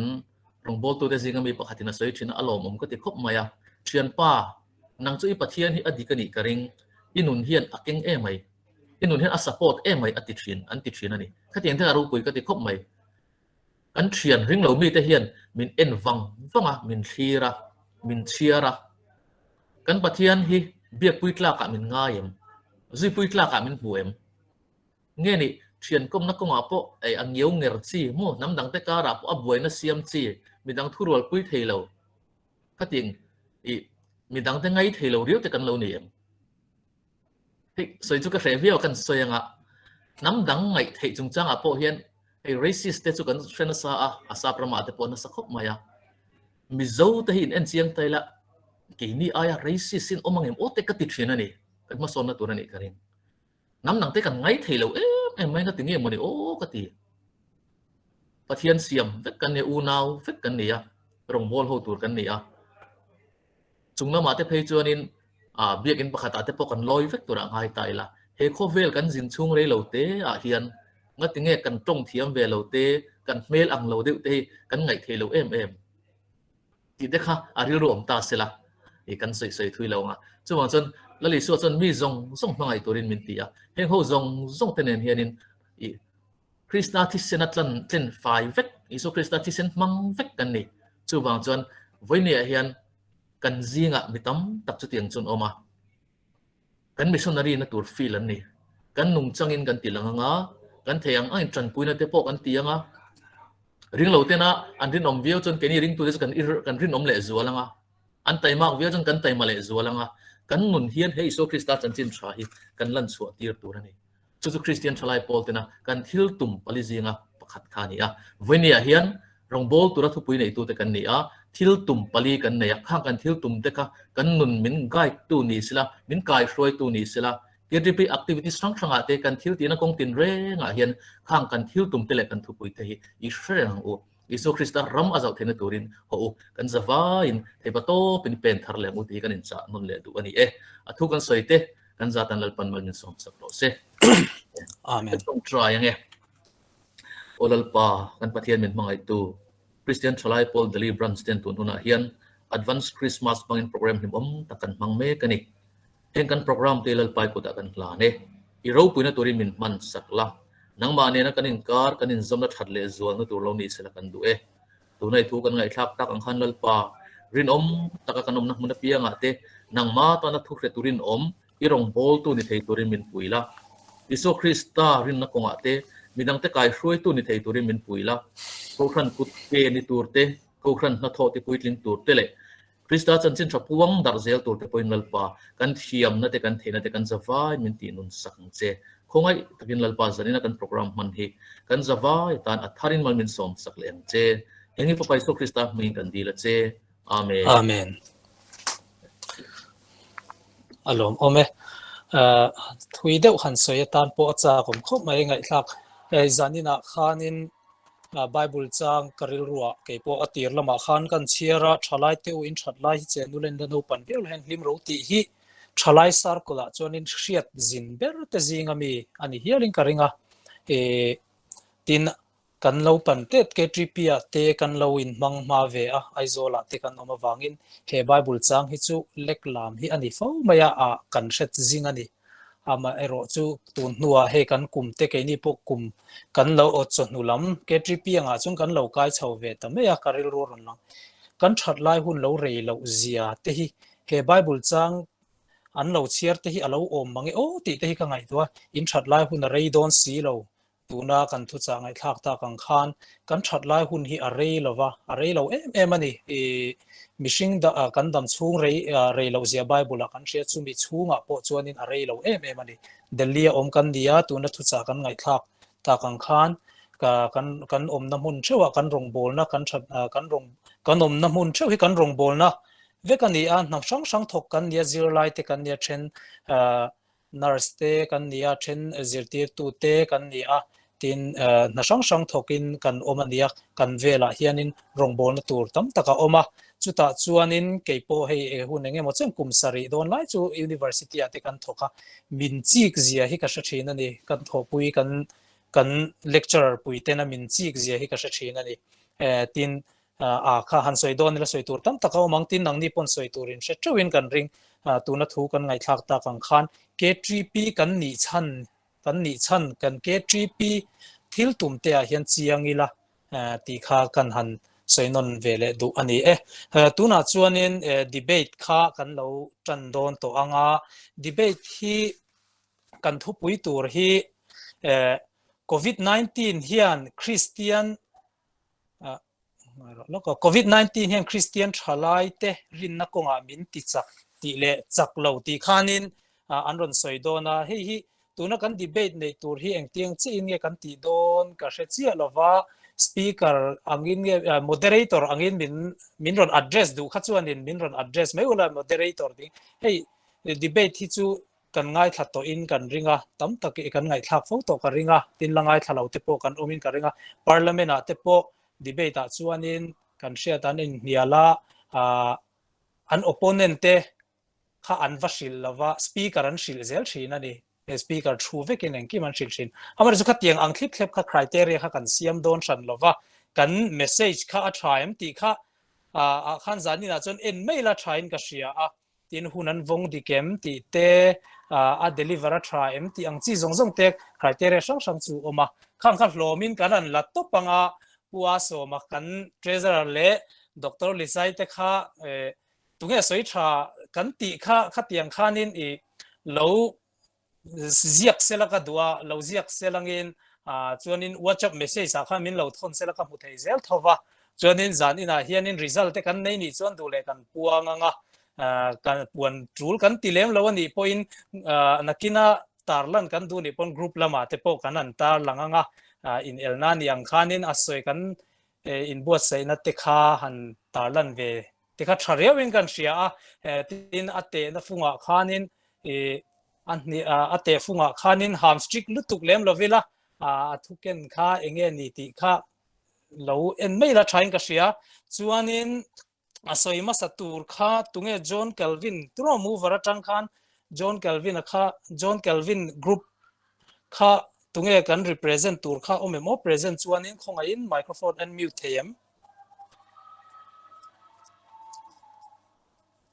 rongbol tu te zinga mi pakhatina soi thina alom ka ti khop maya thian pa nang chu i pathian hi adikani karing inun hian aking mai inun hian a support mai ati thin anti thin ani khatiang tha ru pui ka ti khop mai kan thian ring lo mi te hian min en wanga min thira min chiara kan pathian hi biak pui tla ka min ngayem zui pui tla ka min huem nge ni thian kom na kong apo ai angeu nger chi mo nam dang te ka ra po abuai na siam chi mi dang thurol pui theilo khatiang mi dang te ngai theilo riu te kan lo ni em soi chu ka review kan soyanga nam dang ngai thei chung chang apo hian ei racist te chu kan hrena sa a sa prama te pon na sakhop maya mi zo te hin en chiang taila ke ni aya racist sin omangem o te ka ti thina ni kan ma son na tur ani karin nam nang te kan ngai theilo em mai ka tinge mani o ka ti pathian siam vek kan ne u naw vek kan ni ya rong bol ho tur kan ni ya chungna ma te phei chuanin biak in pakhata te pokan loi vek tura ngai taila he khovel kan jin chung re lo te a hian ngatinge kan tong thiam ve lo te kan mail ang lo de te kan ngai thelo em ti dekha aril rom ta sela e kan sei thui lo nga chuwang chon lali so chon mi zong mangai turin min tia heng ho zong tenen hianin i Krista thi senatlan ten 5 vek iso Krista thi sen mang vek kan ni chuwang chon voini a hian kan zinga mitam tak chu tiang chun oma kan missionary na tur feel an ni kan nung changin kan tilanga kan theyang ai tran puina te pok an tianga ring lo te na an rin om view chon keni ring tu des kan rin om le zualanga an taimak view chon kan taima le zualanga kan nun hian hei so Krista chanchin tha hi kan lan chu tir tur ani chu Kristian Thalaite Paul te na kan thil tum pali zinga pakhat khani a voinia hian rongbol tura thupui nei tu te kan ni a thil tum pali kan nei kha kan thil tum te ka kan nun min gai tu ni sila min kai hroi tu ni sila KTP activities sang sang ate kan thil tina kong tin re nga hian khang kan thil tum tele kan thupui te hi Israel ang u Isu Krista ram azau thena turin ho u kan zawa in thebato pin pen thar le mu ti kan in cha non le du ani athu kan soite kan zatan lalpan malin som saklo se Amen. tong try ang olalpa kan pathian min mangai tu Kristian Thalaite Paul Deli Branston tun huna hian advanced Christmas bangin program him takan mangme kani heng kan program te lalpai ko ta kan hla ne iro puina turin min man sakla nang ma ne na kanin kar kanin zomna thatle zual nu tur lo ni sela kan du tunai thu kan ngai thak tak ang khan lalpa rin taka kanom na muna pia nga te nang ma ta na Thuhriltu rin irong bol tu ni thei turin min puila Isu Krista rin na ko nga te minang te Kaihruaitu ni thei turin min puila Kohhran kut ke ni turte Kohhran na tho te puitling turte le Krista chanchin thapuang darzel turte poin lalpa kan thiam na te kan theina te kan zawai min ti nun sakang che khongai takin lalpa zanina kan program man hi kan zawai tan atharin mal min som sakleng che hengi pa Isu Krista min kan dila che amen Amen. Alom ome thui deuh han soya tan po cha kom khop mai ngai thak zanina khanin Bible chang karil ruwa ke po atir lama khan kan Chhiara thalai te in thatlai hi chenulen da no pan bel hen hlim ro ti hi thalai sar kola chonin hriat zin ber te zinga mi ani hialing karinga tin kan lo pan te KTP te kan lo in mang ma ve aizola te kan oma wangin he Bible chang hi chu leklam hi ani fo maya kan hret zing ani ama ero chu tun nuwa he kan kum te ke ni po kum kan lo o chu nulam KTP anga chung kan lo kai chho ve ta me karil ro ron lang kan thatlai hun lo rei lo zia te hi he Bible chang an lo chiar te hi alo om mangi o ti te hi ka ngai tua in thatlai hun rei don si lo tuna kan thu cha ngai thak ta kang khan kan thatlai hun hi arei lo em ani mishing da kan dam chung rei lo zia Bible kan ria chu mi chunga po chuanin arei lo em ani delia om kan dia tuna thu cha kan ngai thak ta kang khan kan om na mun chewa kan rong bol na kan om na mun chew hi kan rong bol na vekani nam sang thok kan nia zirlai te kan nia chen nurse te kan nia chen zirtir tu te kan nia tin na sang thokin kan omania kan vela hianin rongbol na tur tam taka oma chuta chuanin keipo hei hun enge mo chen kum sari don lai chu university ate kan thoka min chik zia hi ka sha thina ni kan thopui kan lecturer pui te na min chik zia hi ka sha thina ni tin kha han soi don la soi tur tam taka omang tin nang ni pon soi turin she chawin kan ring tuna thu kan ngai thak ta kang khan KTP kan ni chan kan KTP thil tum te a hian chiangila ti kha kan han soinon vele du ani tuna chuanin debate kha kan lo tan don to anga debate hi kan thupui tur hi COVID-19 hian Kristian COVID-19 hian Kristian Thalaite rinna konga min ti chak ti le chak lo ti khanin anron soidona hi tuna kan debate nei tur hi engtiang chi in nge kan ti don ka hre chia lova speaker angin nge moderator angin min ron address du khachuanin min ron address mai ula moderator ding hey debate hi chu kan ngai thatto in kan ringa tam tak kan ngai thak fo to ka ringa tin langai thalo te po kan omin ka ringa parliament a te po debate a chuanin kan hria tan in niala an opponent te kha an vasil lova speaker an shil zel thina ni speaker thu vekin engki man shil thin amar zu kha tiang ang thlip thlep kha criteria kha kan siam don than lova kan message kha a thaim ti kha khan zani na chon en maila thain ka hria tin hunan vong dikem ti te a deliver a thaim ti ang chi zong te criteria sang chu oma khang kha hlomin kan an lat to panga puwa so ma kan treasurer le Dr. Lisai te kha tunge soi tha kan ti kha tiang khanin lo ziak selaka dua lo ziak selangin chuanin WhatsApp message sa kha min lo thon selaka mu thei zel thova chuanin zanina hianin result te kan nei ni chuan du le kan puanga kan puan tul kan tilem lo ani point nakina tarlan kan du ni pon group lama te po kan an tar langanga INELNA ni ang khanin asoi kan in buat sai na te kha han tarlan ve te kha thariawin kan hria tin ate na funga khanin an ni ate funga khanin hamstring lutuk lem lovila thuken kha enge ni ti kha lo en maila thain ka sia chuanin asoima satur kha tunge John Calvin tro mover atang khan John Calvin group kha tunge kan represent tur kha omemo present chuanin khonga in microphone and mute them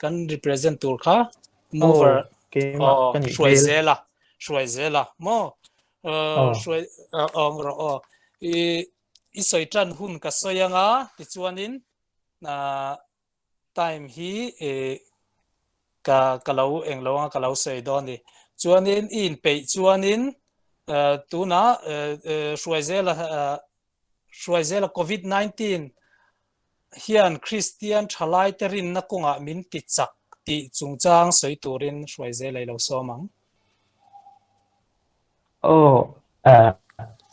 kan represent tur kha mover Shruaizela mo i soitran hun ka soyanga ti chuanin time hi ka kalau englawa kalau soidoni chuanin in pe chuanin tuna Shruaizela COVID-19 hian Kristian Thalaite rinna konga min ti chak ti chungchang soiturin Shruaizela lo somang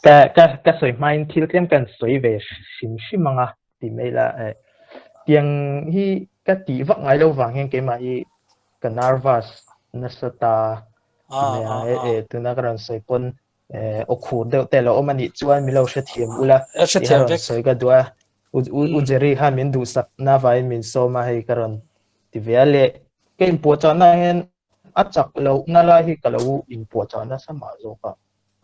ka soi main thil tlem kan soi ve sim manga ti mela tiang hi ka ti vak ngai lo wang hen ke ma hi ka nervous nasata tuna karan soi pon okhu de te lo omani chuan mi lo shethiam ula soi ka dua ujeri ha min du sak na vai min so ma hei karon ti vele ke impo chana hen achak lo na la hi ka lo impo chana sama zo ka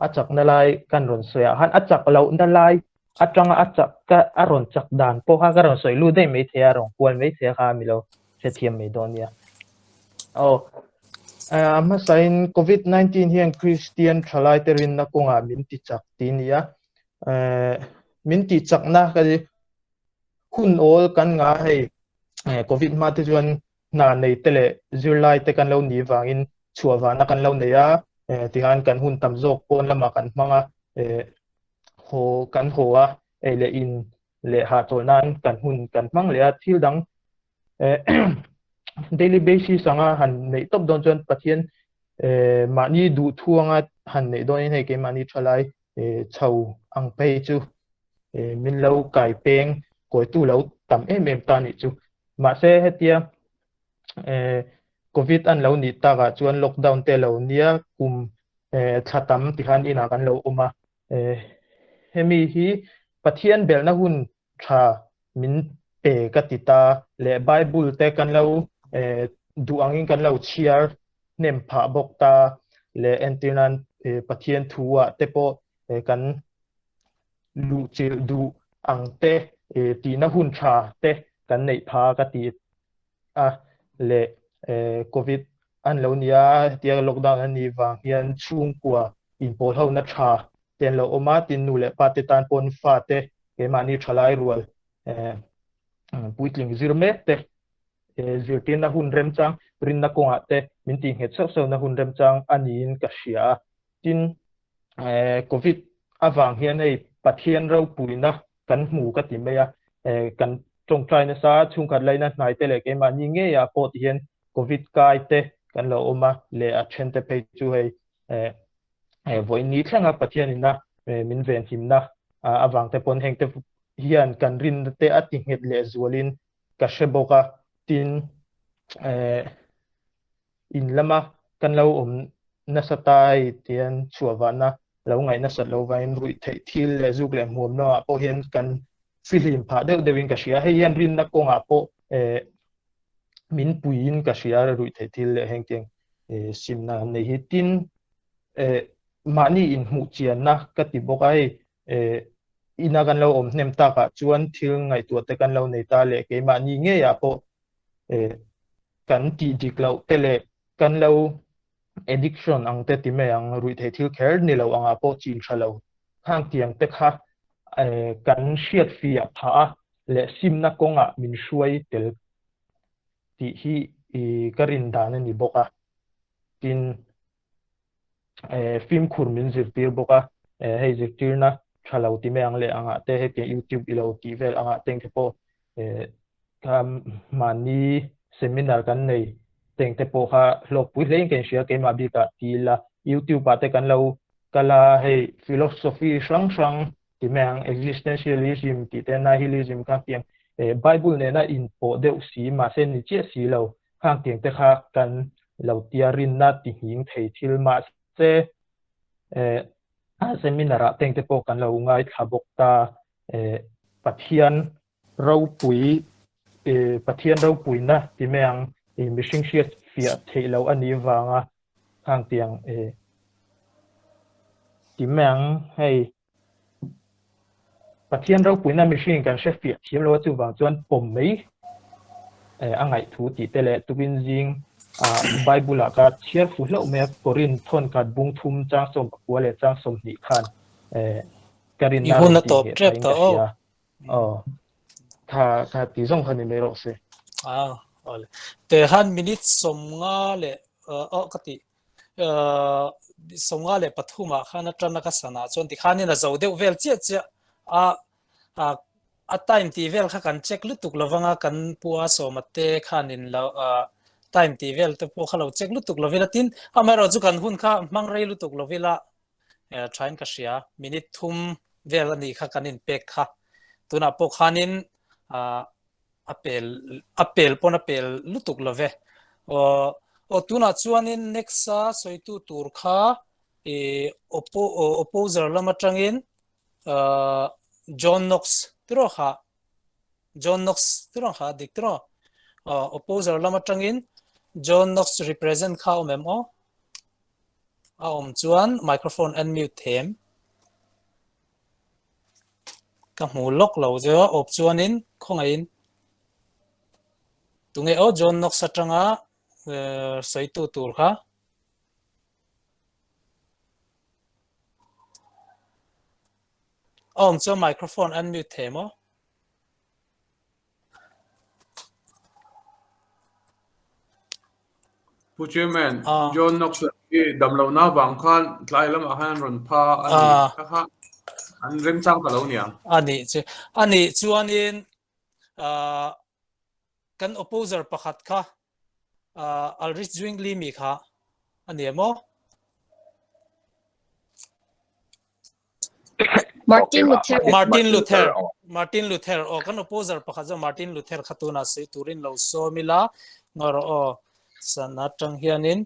achak na lai kan ron soya han achak lo na lai atanga achak ka aron chak dan po ha karon soi lu dei me thea rong kwal me thea ha mi lo shethiam me donia ma sain COVID-19 hian Kristian Thalaite rinna konga min ti chak tinia min ti chak na ka hun ol kan nga hei COVID ma te chuan na nei tele zirlai te kan lo ni wangin chuawa na kan lo neya tihan kan hun tam jok pon lama kan manga ho kan hoa le in le ha tonan kan hun kan mang le thil dang daily basis anga han nei top don chuan pathian mani du thuanga han nei don hei ke mani thalai chho ang pe chu min lo kai peng koi tu lo tam em ta ni chu ma se hetia COVID an lo ni ta ga chuan lockdown te lo nia kum thatam ti khan ina kan lo oma hemi hi pathian bel na hun tha min pe ka ti ta le bible te kan lo du angin kan lo Chhiar nem pha bok ta le entinan pathian thuwa te po kan lu chil du ang te ti na hun tha te kan nei pha ka ti le COVID an lo nia tia lockdown an ni wang hian chung kwa in pol ho na tha ten lo oma tin nu le pa te tan pon fa te ke mani thalai rual puitling zirme te zirtin na hun rem chang rinna konga te min ti nge so na hun rem chang anin ka hria tin COVID awang hian ei pathian ro puina kan hmu ka ti meya kan trong trai na sa chung khat lai na hnai te le ke mani nge ya pot hian COVID kai te kan lo oma le a then te pe chu hei voi ni thlanga pathian ina min ven himna awang te pon heng te hian kan rin te ati het le zualin ka sheboka tin in lama kan lo na satai tian chuawana lo ngai na sat lo vain rui thei thil le zuk le mum no po hian kan film pha deuhin ka hria hei hian rin na konga po min puin ka hria rui thei thil le heng tiang simna nei hi tin mani in hmu chian na ka ti bokai ina kan lo om hnem ta ka chuan thil ngai tu te kan lo nei ta le ke mani nge ya po kan ti dik lo tele kan lo addiction ang te ti me ang rui thei thil kher ni lo anga po chin thalo hang tiang te kha kan hriat fia pha le simna konga min hruai tel ti hi karin dan ani boka tin film khur min zirtir boka hei zirtir na thalo ti me ang le anga te he ke YouTube ilo ti vel anga teng te po kam mani seminar kan nei teng te po kha lok pui leng ken sia ke ma bi ka ti la YouTube pa te kan lo kala hei philosophy sang ti me ang existentialism ti te nihilism ka tiang Bible ne na in po deuh si ma sen ni che si lo hang tiang te kha kan lo tia rinna ti hing thei thil ma se seminar a teng te po kan lo ngai thabok ta pathian ro pui pathian ro pui na ti meang mishing shiat fia theilo ani wanga khang tiang ti meang hei pathian ro pui na mishing kan she fia thim lo chu wang chuan pom mei angai thu ti tele tubin jing Bible ka Chhiar fu lo me korin thon kat bung thum chang som kwale chang som ni khan karin na ihun na ti top he trap thain ta ka sia tha ti zong khan me ro se ole te han minute som nga le kati som nga le pathuma khana trana ka sana chon ti khanin a zo deuh vel chia chia a time ti vel kha kan check lutuk lawanga kan puwa somate khanin lo time ti vel te po khalo check lutuk lovela tin amaro chu kan hun kha mangrei lutuk lovela train ka sia minute thum vel ani kha kanin pek kha tuna po khanin apel pon apel lutuk love o tuna chuanin nexa soitu tur kha opposer lama tangin John Knox tro kha dik tro opposer lama tangin John Knox represent kha memo chuan microphone unmute them ka mu lok lo jo op chuanin khongain tunge o John Knox atanga soitu tur kha cho microphone unmute them Puchemen John Knox damlo na bang khan tlai lam a han ron pha ani kha an rem chang ka lo nia ani chuanin kan opposer pakhat kha alrich zwingli mi kha ani emo Martin Luther o kan opposer pakhat zo Martin Luther khatuna se turin lo so mila ngor o sanatang hianin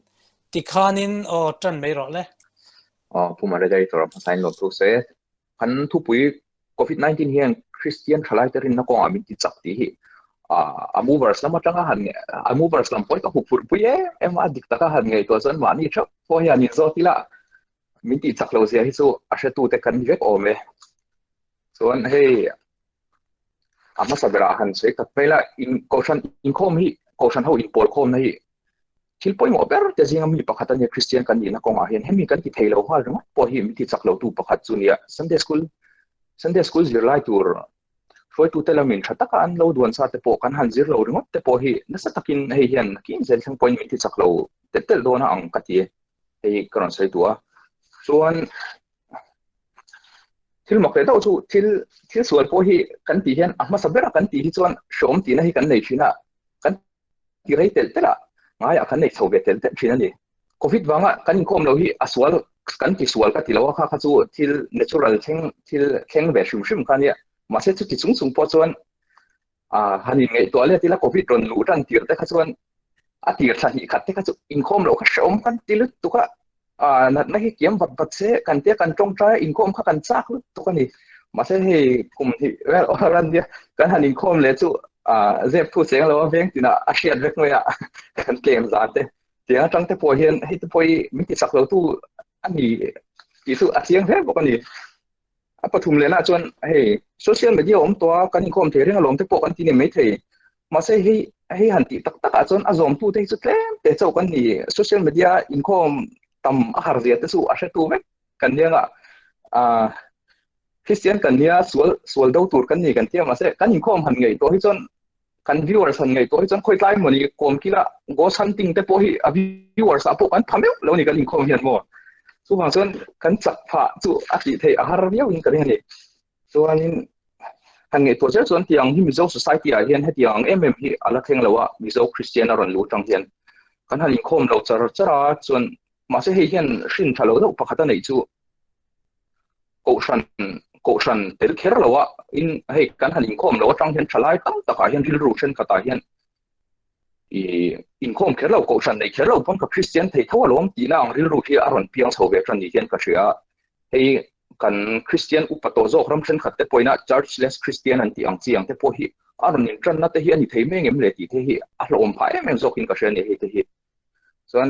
tikhanin o tan mei ro le pumare dai tor sign lo tu se kan thupui COVID-19 hian Kristian Thalaite rinna ko ami ti chak ti hi movers lama tanga han movers lam poi ka hupur puye ema dik taka han ngai to zon mani chak po hian ni zo tila min ti chak lo sia hi chu a she tu te kan vek ome son hei ama sabera han se ka pela in Kohhran Inkhawm hi Kohhran ho in pol khom nei thil poi mo ber te jinga mi pakhat ani Kristian kan ni na kawngah hian hemi kan ti theilo hal rama po hi mi ti chak lo tu pakhat chunia Sunday school zirlai tur Hruaitu telamin thataka an lo duan sa te po kan han zir lo ringot te po hi nasa takin hei hian kin zel thang point mi ti chak lo tel do na ang kati hei karon sai tua chuan thil mok le do chu thil sual po hi kan ti hian ama sabera kan ti hi chuan shom ti na hi kan nei thina kan ti rei tel tela ngai a kan nei chobe tel thina ni covid wanga kan Inkhawm lo hi aswal kan ti sual ka ti lo kha chu thil natural theng ve shum kan ya ma se chu ti chung po chuan hanin ngai to le tila covid ron lu ran tir te kha chuan a tir tha hi khat te kha chu Inkhawm lo kha shom kan ti lu tu ka na hi kiam bat se kan te kan tong tra Inkhawm kha kan chak lu tu ka ni ma se he kum hi well ran dia kan han Inkhawm le chu zep thu seng lo veng tina a shiat vek noya kan tlem za te tia tang te po hian hei te poi mi ti sak lo tu ani ti su a chiang ve bok ani a pathum le na chuan hei social media to kan Inkhawm the ring alom te po kan ti ni mai thei ma se hei han ti tak a chuan a zom tu te chu tlem te chau kan ni social media Inkhawm tam a har zia te su a she tu ve kan nia Kristian kan nia sual do tur kan ni kan tia ma se kan Inkhawm han ngei to hi chuan kan viewers han ngai to hi chon khoi tlai moni kom kila ghost hunting te po hi a viewers apo kan thameu lo ni kan Inkhawm hian mo chu wang chon kan chak pha chu a ti thei a har riau in kan ni chuanin han ngai to chon tiang hi mizo society a hian hetiang hi ala theng lawa mizo Kristian ron lu tang hian kan han Inkhawm lo chara chon ma se hei hian hrin thalo do pakhata nei chu Kohhran tel kher lawa in hei kan han Inkhawm lo tang hian thalai tam taka hian ril ru then kata hian Inkhawm kherlo Kohhran nei kherlo pon ka Kristian thei thawa lom ti na ang rilru hi aron piang chhowe tran ni hian ka hria hei kan Kristian upato zo ram thren khat te poina churchless Christian an ti ang chiang te po hi aron in tran na te hi ani thei me ngem le ti the hi a hlom phai em zokin ka hria ni he te hi chuan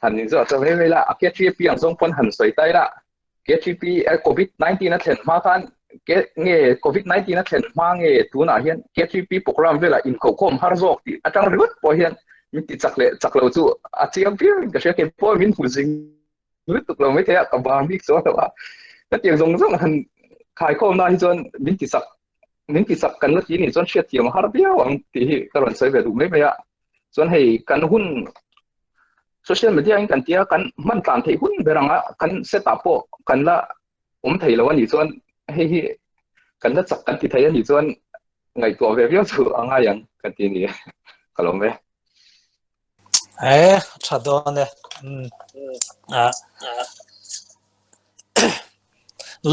han ni zo to ve la a KTP ang zong pon han soi tai la KTP COVID-19 na thlen ma kan nge COVID-19 na thlen ma nge tu na hian KTP program vela Inkhawm har zok ti atang riut po hian mi ti chaklo chu a chiang pi ka hria ke po min fu sing lut tuk lo mai the ka ba mi so ta ta tiang zong han khai khom na hi chon min ti sak kan na ti ni chon hria tiang har bia wang ti hi karon sai ve du mai ya chon hei kan hun social media in kan tia kan man tlan thei hun beranga kan set up po kan la thei lo ani chon hei kan la chak kan ti thei ani chon ngai to ve via chu anga yang kan ti ni kalom ve thadon ne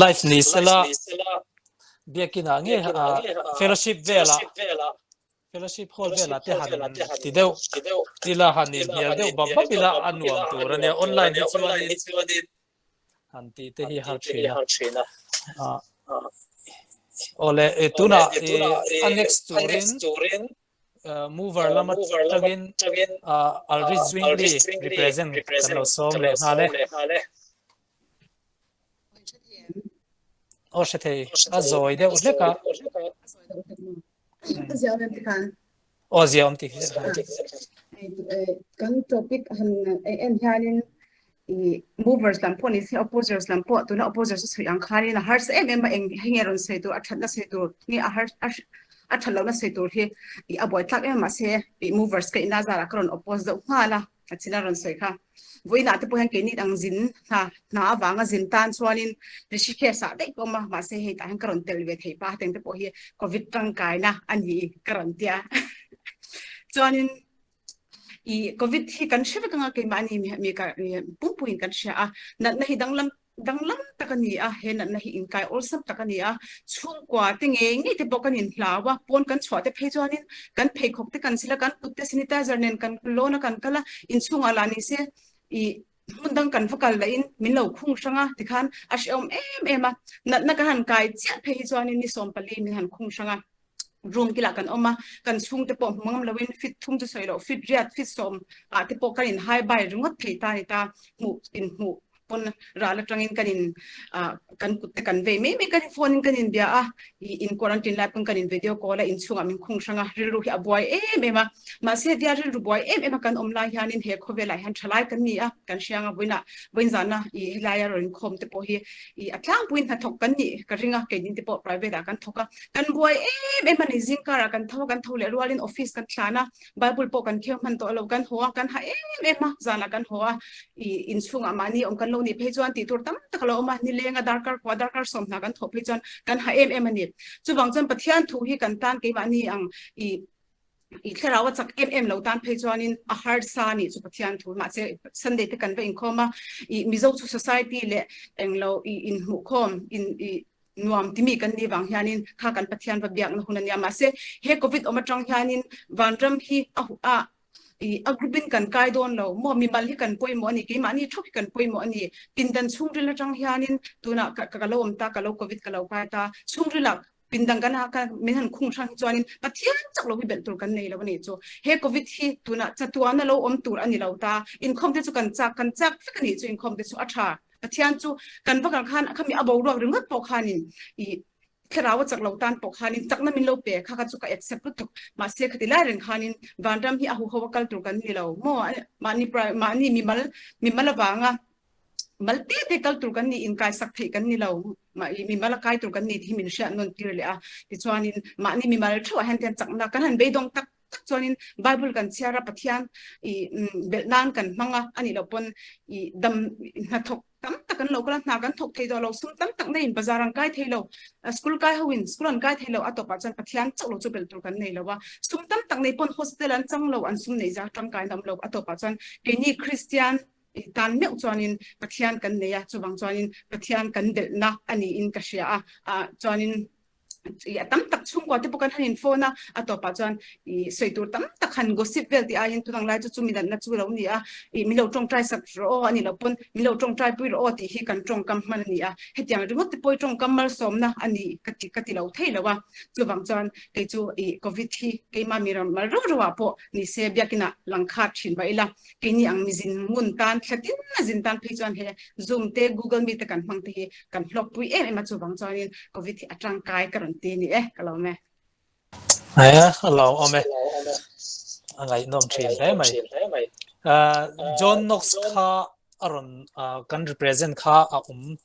life ni sela biakina nge fellowship fellowship hall vela te han ti deu tila hanin hial deu babba bila anuam turane online hi chuanin han ti te hi har thina ole tuna next turin mover lama tagin alrizwingli represent kan som le hale o shetei azoi de usleka Ozia ti kan topic han en hianin movers lam pon is opposers lam po to na opposers su yang khari na har se em eng hingeron se to athat na se to ni a har athala na se to he I avoid tak em ma se movers ke ina zara kron oppose do hala achina ron se kha voina te po han ke ni ang zin na awanga zin tan chuanin rishike sa dei ko ma se he ta han kron telve thei pa teng te po hi covid tang kai na ani kron tia chuanin covid hi kan sheva kanga ke mani mi ka pumpuin kan sha na hi danglam takani he na hi inkai also takani chung kwa tinge ngi te bokanin hlawa pon kan chwate phejonin kan pheikhok te kan sila kan putte sanitizer nen kan lona kan kala in chunga lani se mundang kan fakal la in minlo khung sanga tikhan ashom ema na kan kai cha phejonin ni sompali min han khung sanga room kila kan oma kan chung te po mangam lawin fit thum tu soilo fit riat fit som te po kan in high by rungot pheita ni ta mu in mu pon rala trangin kanin kan kutte kan ve me kan phone kanin bia in quarantine lab kan in video call in chunga min khung sanga riru hi aboy ema ma se dia riru boy ema kan omla hianin he khovela han thalai kan ni kan sianga boin zana I helaya ron khom te po hi atlang puin ha thok kan ni ka ringa ke din te po private kan thoka kan boy ema ni zingkara kan thole rualin office kan thana bible po kan khem man to lo kan hoa kan ha ema zana kan hoa in chunga mani om kan ni phejuan ti tur tam takalo ma ni lenga darkar som na kan thop phejuan kan ha ani chuwang chan pathian thu hi kan tan ke wani ang I kharawa chak lo tan phejuanin a hard sa ni chu pathian thu ma che sunday te kan ve Inkhawma mizo chu society le englo in Inkhawm in nuam timi kan ni wang hianin kha kan pathian ba biak na hunania ma se he covid omatang hianin vanram hi a groupin kan kai don lo mo mi mal hi kan poi mo ni ki mani thok kan poi mo ani pindan chungrila tang hianin tuna kalom ta kalo covid kalau ka ta chungrila pindang kan ha minhan khung thang chuanin pathian chaklo hi bel tur kan nei lo ni chu he covid hi tuna chatuana lo om tur ani lo ta Inkhawm te chu kan chak fikani chu Inkhawm te chu atha pathian chu kan vakal khan khami abo ro ringot po khanin kharawa chaklo tan po khanin chakna min lo pe kha chu ka accept tu ma se khatila ren khanin vandam hi ahu hawakal tur kan ni lo mo mani mi mal wanga malte te kal tur kan ni in kai sak thei kan ni lo mi mal kai tur kan ni hi min sha non tir le ti chuanin mani mi mal thaw han ten chakna kan han be dong tak chuanin bible kan chiara pathian belnan kan manga ani lo pon dam na thok tam takan lo kala na kan thok thei do lo sum tam tak nei bazarang kai thei lo school kai hoin school an kai thei lo atopa chan pathian chaklo chu bel tur kan nei lo wa sum tam tak nei pon hostel an chang lo an sum nei ja tang kai nam lo atopa chan ke ni Christian tan meu chuanin pathian kan neya chuwang chuanin pathian kan delna ani in ka hria chuanin tam tak chung ko te pokan hanin phone na atopa chuan I soitur tam tak han gossip vel ti a hin tunang lai chu mi dan na chu lo ni a I mi lo tong try sak ro ani lo pon mi lo tong try pui ro ti hi kan tong kam man ni a hetiang ringot te poi tong kam mal som na ani kati lo thei lo wa chu wang chuan ke chu covid hi ke ma mi ram mal ro ro wa po ni se biakina langkhat thin ba ila ke ni ang mizin mun tan thlatin na zin tan phi chuan he zoom te google meet te kan hmang te hi kan hlok pui em chu wang chuan in covid hi atang kai karon te ni kalome alo ome angai nom thin thế mai John Knox kha aron kan represent kha a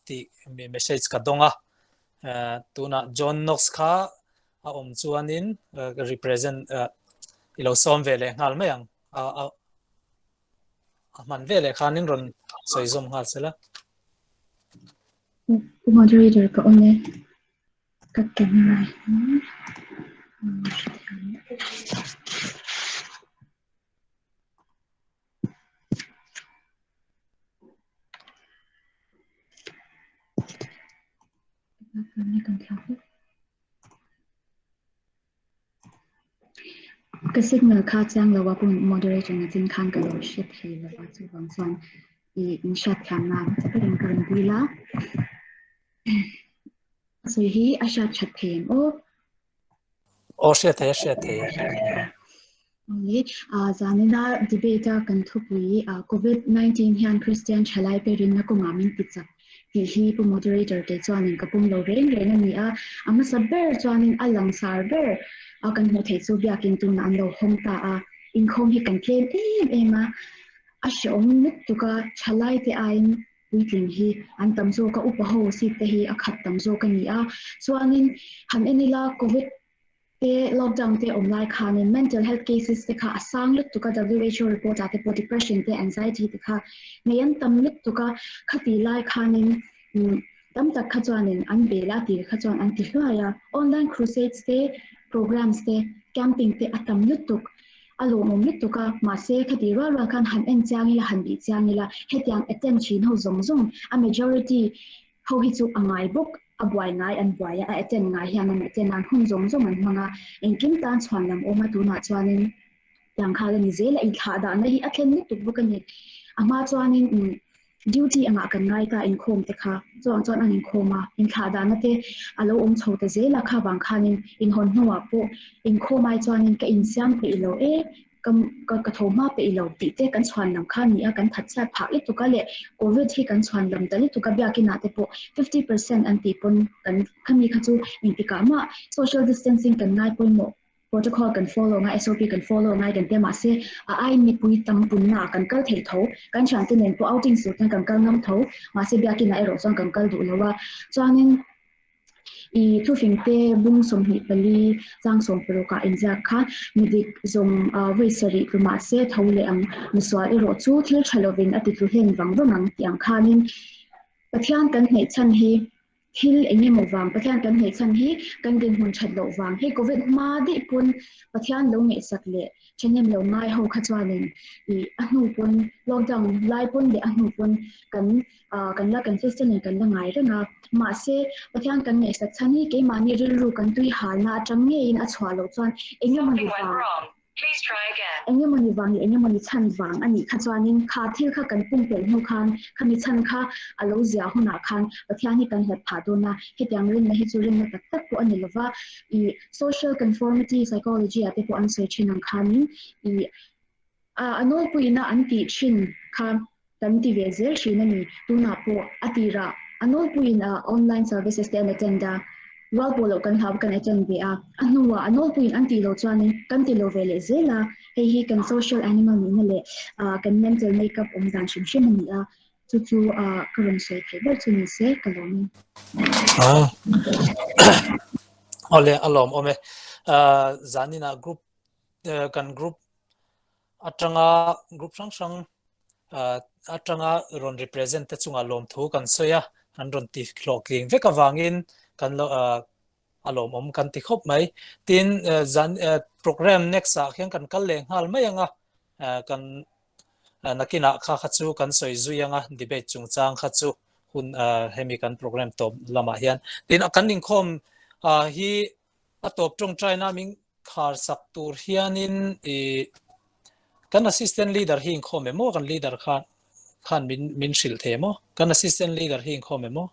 ti message ka donga tuna John Knox kha a chuanin represent ilo som vele ngal mayang man vele khanin ron soizom ngal sela moderator ka one ka camera ka signal kha chang lawa pun moderator na tin khan ka lo shit hi lawa chu bang chuan in shot khan na chaparin kan dila so hi a shot chat them shit only zanina debate kan thupui covid-19 hian Kristian Thalaite rinna ko ngamin pichak hi pu moderator te chuanin kapum lo reng ani a ama saber chuanin alang sarber kan ho thei chu biakin tu nan lo homta Inkhawm hi kan claim ema a shom nit tuka Thalaite ain puitling hi an tamzo ka upaho si te hi a khat tamzo ka ni a chuanin han enila covid te lockdown te online khanin mental health cases te kha asang lut tuka WHO report ate po depression te anxiety te kha mayan tam lut tuka khati lai khanin tam tak kha chuanin an bela ti kha chuan an ti hlaya online crusades te programs te camping te atam lut tuk alo mom lut tuka ma se khati ra kan han en changi la han bi changi la hetiang attention ho zong a majority ho hi chu angai bok abuai ngai an buaya a aten ngai hian an aten an hun zong an manga engkim tan chhuan lam oma tu na chuanin yang khala ni zela I kha da na hi athen ni tuk bokani ama chuanin duty anga kan ngai ta Inkhawm te kha chuan an Inkhawma in kha da na te alo chho te zela kha bang khanin in hon hnuwa po Inkhawmai chuanin ka in siam pe ilo ka thoma pe ilo ti te kan chhuan lam kha ni a kan that cha phak le tu ka le covid hi kan chhuan lam tali tu ka biakina te po 50% an ti pon kan khami kha chu in ti ka ma social distancing kan ngai poimo protocol kan follow nga SOP kan follow ngai kan te ma se ai ni pui tam pun na kan kal thei tho kan chan te nen po outing su kan kal ngam tho ma se biakina ero song kan kal du lawa chuanin I thu fing te bung som hi pali chang som pero ka inja kha midik zong voisari kuma se thole ang miswa ero chu thil thalovin ati tu hen wang wang tiang khanin pathian kan nei chan hi thil enge mo wang pathian kan nei chan hi kan din hun that lo wang he covid ma di pun pathian lo nge sakle chenem lo ngai ho kha chwanin I anu pun lockdown lai pun de anu pun kan la kan system kan la ngai renga ma se pathian kan nge sak chani ke mani ru kan tui hal na atang nge in a chwa lo chuan enge mani wang Please try again. Enge mani chan wang ani kha chuanin kha thil kha kan pung pel nu khan khami chan kha alo zia huna khan pathian hi kan het pha do na hetiang rin na hi chu rin na tak po ani lova I social conformity psychology ate po an se chin ang khan anol puina anti chin kha kan ti ve zel shin ani tuna po atira anol puina online services te attenda rual polo kan hab kan attend be anuwa anol puin anti lo chuanin kan ti lo vele zela hi kan social animal ni le kan mental makeup dan shim ni chu karon se ke ber chu ni se kaloni ole alom ome zanina group kan group atanga group sang atanga ron represent te chunga lom thu kan soya an ron ti clocking veka wangin kan lo alom kan ti khop mai tin zan program next a khian kan kal leng hal mai anga kan nakina kha khachu kan soi zuyanga debate chungchang khachu hun hemi kan program top lama hian tin kan Inkhawm hi atop trong China ming khar sak tur hianin kan assistant leader hi Inkhawm emo kan leader khan min shil themo kan assistant leader hi Inkhawm emo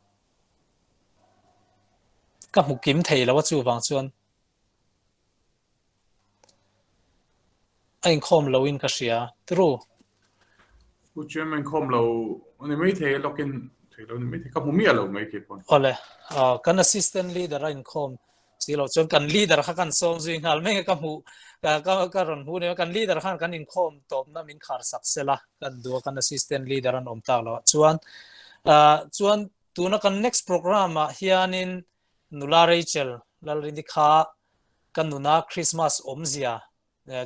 ka mukim thei lawa chu wang chuan a Inkhawm lo in ka ria trueผู้เชื่อมันคอมเราในไม่เทเรากินเทเราไม่เทกับมุมีอะไรไม่เกี่ยวกัน ole kan assistant leader a Inkhawm si lo chuan kan leader kha kan som zui ngal me ka mu ka ron hu ne kan leader khan kan Inkhawm top na min khar sak sela kan du kan assistant leader an om tak lo chuan tuna kan next program a hianin nula Rachel Lalrini kha kan nuna Krismas awmzia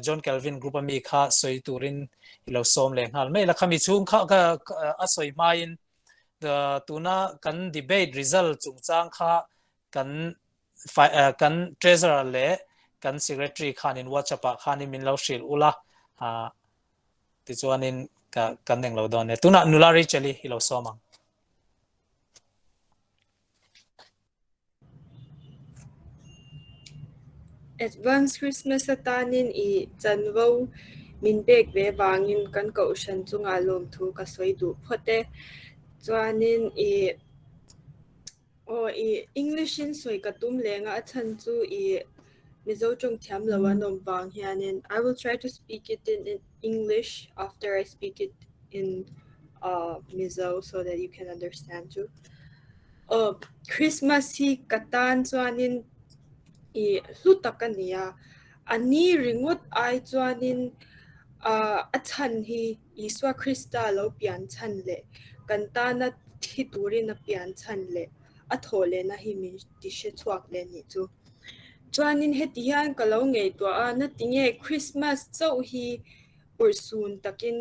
John Calvin group ami kha soi turin ilo som le ngal me la khami chung kha a soi main the tuna kan debate result chung chang kha kan treasurer le kan secretary khanin whatsapp khanin min lo shil ula ti chuanin kan neng lo don ne tuna nula Rachel ilo somang Advance Christmas atanin I chanwo min bek ve wangin kan kaushan chunga lom thu ka soidu phote chuanin English in soi katum lenga achan chu mizo chung thiam lawa nom wang hianin I will try to speak it in English after I speak it in mizo so that you can understand too. Christmas hi katan chuanin hlutakania ani ringot ai chuanin achan hi Iswa Krista lo pian chan le kantana thiturin a pian chan le athole na hi min ti she chuak le ni chu chuanin hetian kalo ngei to na tinge Christmas chau hi ursun takin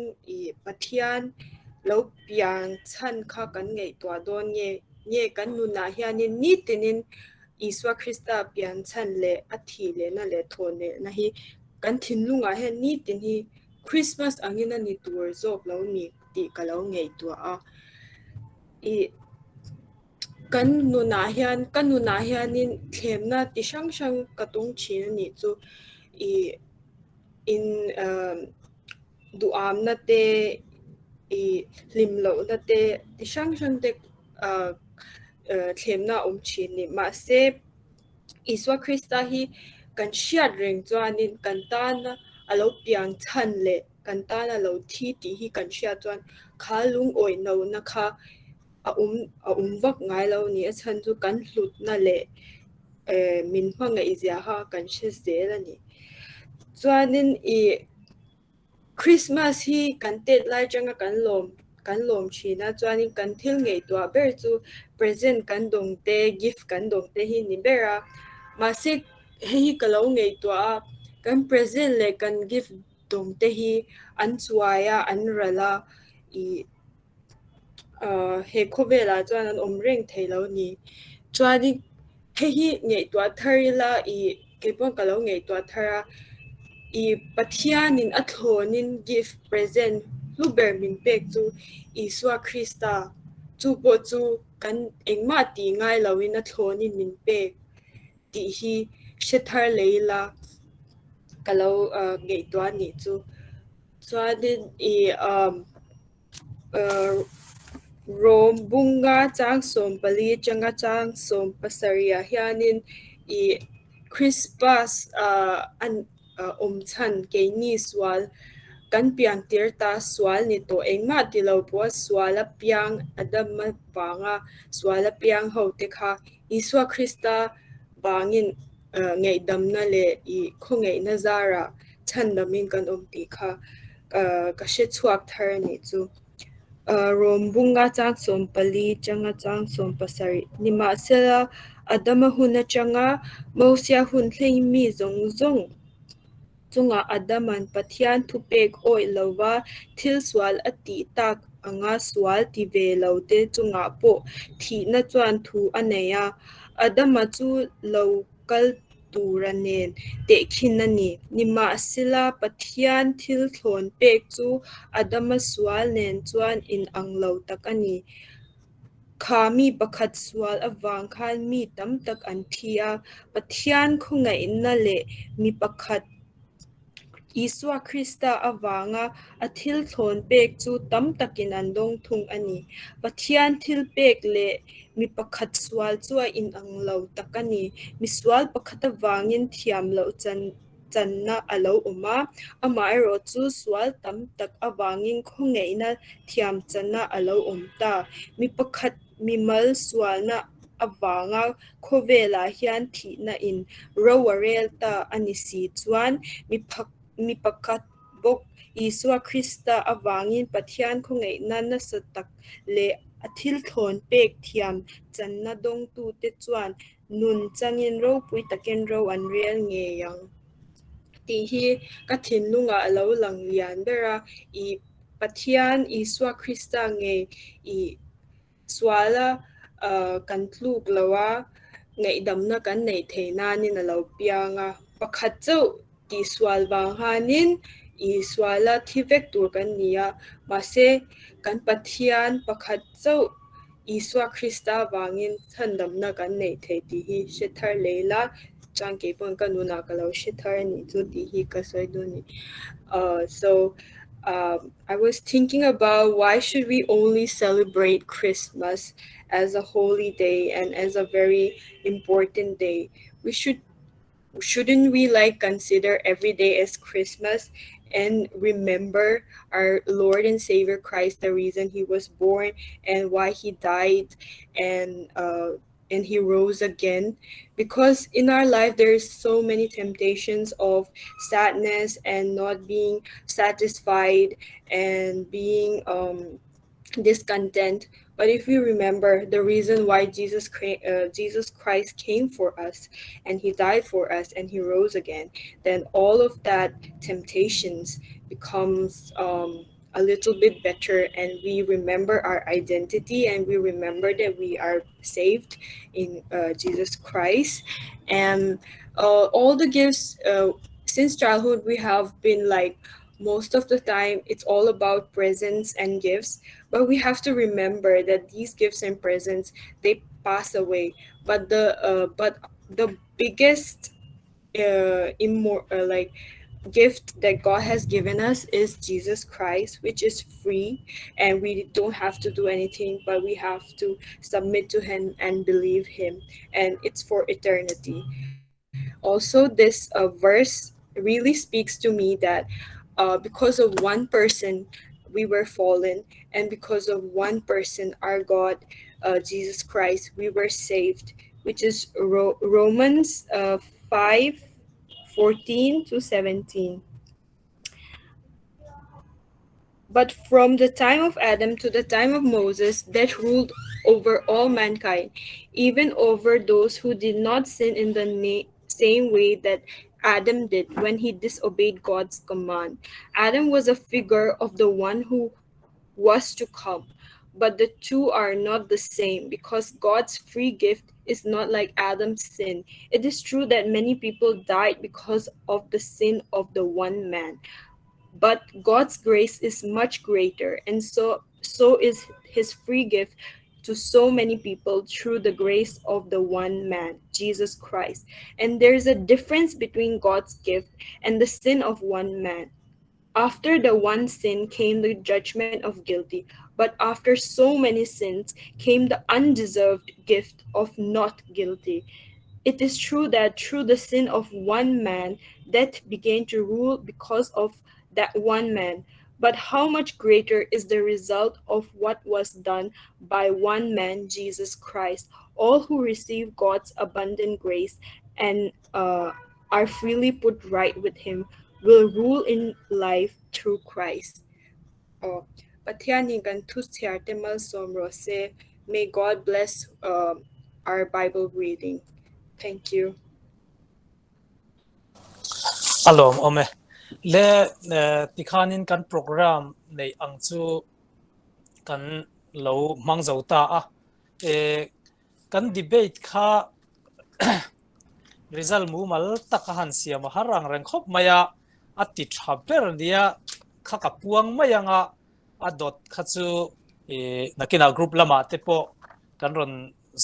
pathian lo pian chan kha kan ngei to don nge kan nuna hianin ni tinin Iswa Krista pian chan le athi le na le thone na hi kan thinlunga he ni tin hi Christmas angina ni tur zok lo ni ti kalo ngei to kan nuna hianin thlemna ti sang katung chin ni chu in duam na te limlo na te ti sang te thlemna chin ni ma se Iswa Krista hi kan Chhiar reng chuanin kan tana alo piang chan le kan tana lo thi ti hi kan Chhiar chuan khalung oi no na kha vak ngai lo ni achan chu kan hlut na le min hmanga izia ha kan she zela ni chuanin Christmas hi kan tet lai changa kan lom china chuanin kan thil ngei to ber chu present kan dong te gift kan dong te hi ni bera ma se hi kalo ngei to kan present le kan gift dong te hi an chuaya an rala he khovela chuan an omreng theilo ni chuanin hi ngei to tharila kepon kalo ngei to thara pathianin athlonin gift present luber min pek chu Iswa Krista chu po chu kan engma ti ngai lawin athlonin min pek ti hi shethar leila kalo ngei to ni chu chuanin rom bunga chang som pali changa chang som pasaria hianin Krispas an chan ke ni swal kan piang tirta swal ni to engma ti lo po swala piang adam ma panga swala piang ho te kha Iswa Krista bangin ngei dam na le khongei na zara chan da min kan ti kha ka she chuak thar ni chu rom bunga chang som pali changa chang som pasari nima sela adama huna changa mosia hun thlei mi zong chunga adaman pathian thupek oi lowa thil swal ati tak anga swal ti ve lote chunga po thi na chuan thu aneya adama chu local turanen te khinani nima sila pathian thil thlon pek chu adama swal nen chuan in anglo takani kha mi pakhat swal awang khan mi tam tak an thia pathian khungai na le mi pakhat Iswa Krista awanga athil thon pek chu tam takin andong thung ani pathian thil pek le mi pakhat swal chu in anglo takani mi swal pakhat awangin thiam lo channa alo uma amai ro chu swal tam tak awangin khongeina thiam channa alo umta mi pakhat mi mal swal na awanga khovela hian thi na in rowarel ta ani si chuan mi pakhat bok Iswa Krista awangin pathian khongei na satak le athil thon pek thiam channa dong tu te chuan nun changin ro pui taken ro an rial nge yang ti hi ka thin lunga alo lang lian bera I pathian Iswa Krista nge I swala kan tluk lawa ngai damna kan nei theina ni na lo pianga pakhat chau ti swal wang hanin I swala thivek tur kan nia mase kan pathian pakhat chau Iswa Krista wangin thandamna kan nei the ti hi shethar leila changke pon kanuna kalo shethar ni chu ti hi ka soi du ni I was thinking about why should we only celebrate Christmas as a holy day and as a very important day. Shouldn't we like consider every day as Christmas and remember our Lord and Savior Christ, the reason he was born and why he died and he rose again, because in our life there's so many temptations of sadness and not being satisfied and being discontent. But if we remember the reason why Jesus Christ came for us and he died for us and he rose again, then all of that temptations becomes a little bit better, and we remember our identity and we remember that we are saved in Jesus Christ. And all the gifts since childhood we have been like, most of the time it's all about presents and gifts, but we have to remember that these gifts and presents, they pass away, but the biggest gift that God has given us is Jesus Christ, which is free, and we don't have to do anything, but we have to submit to him and believe him, and it's for eternity. Also, this verse really speaks to me that because of one person we were fallen, and because of one person, our God, Jesus Christ, we were saved, which is Romans 5:14-17. But from the time of Adam to the time of Moses, death ruled over all mankind, even over those who did not sin in the same way that Adam did when he disobeyed God's command. Adam was a figure of the one who was to come, but the two are not the same, because God's free gift is not like Adam's sin. It is true that many people died because of the sin of the one man, but God's grace is much greater, and so is his free gift to so many people through the grace of the one man, Jesus Christ. And there is a difference between God's gift and the sin of one man. After the one sin came the judgment of guilty, but after so many sins came the undeserved gift of not guilty. It is true that through the sin of one man, death began to rule because of that one man. But how much greater is the result of what was done by one man, Jesus Christ? All who receive God's abundant grace and are freely put right with him will rule in life through Christ. May God bless our Bible reading. Thank you. Alom ome le tikhanin kan program nei angchu kan lo mangzauta a kan debate kha result mu mal takahan siam harang reng khop maya ati thaber dia kha kapuang mayanga adot khachu nakina group lama te po kan ron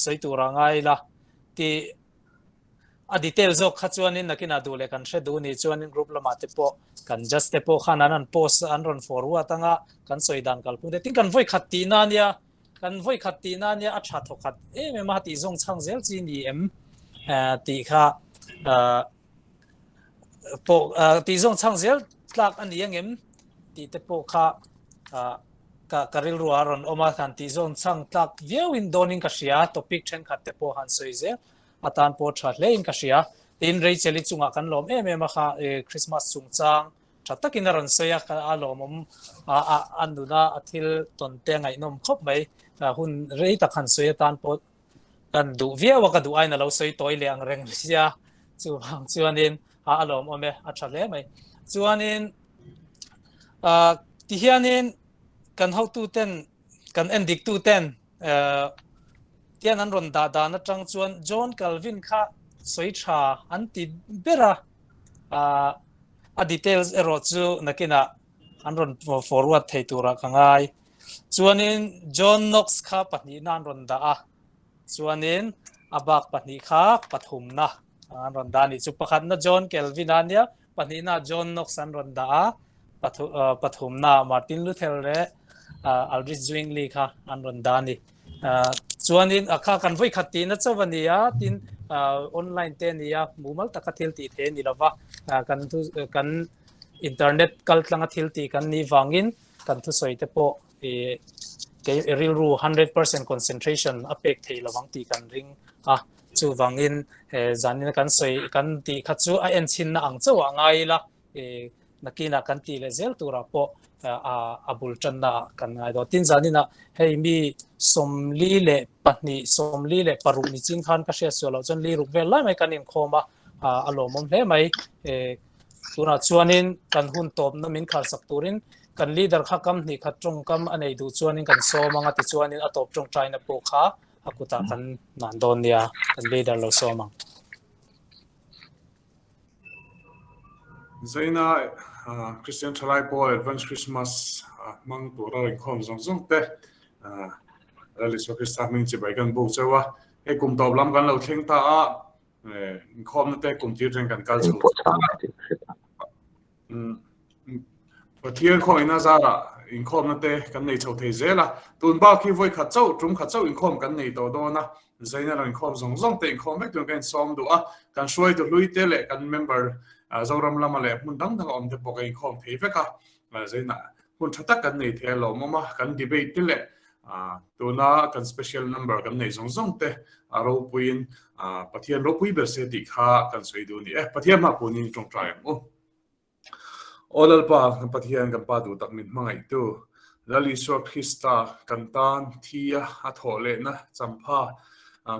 sei tura ngai la ti a detail zo kha chuanin nakina du le kan hre du ni chuanin group lama te po kan just te po khan an post an ron forward anga kan soidan kal pu de tin kan voi khatti na nia kan voi khatti na nia a tha thokhat me ma ti zong chang zel chi ni em ti kha po ti zong chang zel tlak an yang em ti te po kha ka karil ruaron oma khan ti zong chang tlak viewin donin ka sia topic chen khat te po han soize atan po tha le in ka sia tin rei cheli chunga kan lom em kha Christmas chung chang thatakin ron soya ka alomom anduna athil tonte ngai nom khop mai hun rei ta khan soya tan po kan du via wa ka du aina lo soi toi le ang reng sia chuanin alom ome a tha le mai chuanin ti hianin kan how tu ten kan endik tu ten tian an ron da na tang chuan John Calvin kha soi tha an ti bera a details ero chu nakina an ron forward thei tura kangai chuanin John Knox kha pahni nan ron da a chuanin abak pahni kha pathum na an ron da ni chu pakhat na John Calvin ania pahni na John Knox an ron da a pathum na Martin Luther le Aldrich Zwingli kha an ron da ni chuanin akha kan voi khatti na chawania tin online te nia mumal takathil ti the ni lawa kan internet kal tlanga thil ti kan ni wangin kan thu soite po real ru 100% concentration apek thei lawang ti kan ring chu wangin zanin kan soi kan ti khachu a en chin na ang chawa ngai la nakina kan ti le zel tura po abul channa kan ngai do tin zanina hei mi somli le pahni somli le paru ni chin khan ka sia solo chon li ruk vel lai mai kan in khoma alomom hle mai tuna chuanin kan hun top na min khal sak turin kan leader kha kam ni kha trong kam anei du chuanin kan so manga ti chuanin atop trong china po kha akuta kan nan don nia kan leader lo so mang Zaina Kristian Thalaite Advance Christmas mang tura Inkhawm zong te Lalisa Krista min chi bai kan bu chawa he kum top lam kan lo thleng ta Inkhawm na te kum ti ren kan kal chu pathian kho ina zara Inkhawm na te kan nei chho thei zela tun ba ki voi kha chau trum kha chau Inkhawm kan nei to do na Zaina ran Inkhawm zong te Inkhawm vek tu kan som du kan shoi tu lui te le kan member zoram lama le mun dang dang om te pokai Inkhawm thei veka Zaina hun thata kan nei the lo mama kan debate te le tuna kan special number kan nei zong te aro puin pathian ro pui ber se ti kha kan soi du ni pathian ma punin trong trai mo olalpa kan pathian kan pa du tak min mangai tu lali so Krista kan tan thia a thole na champha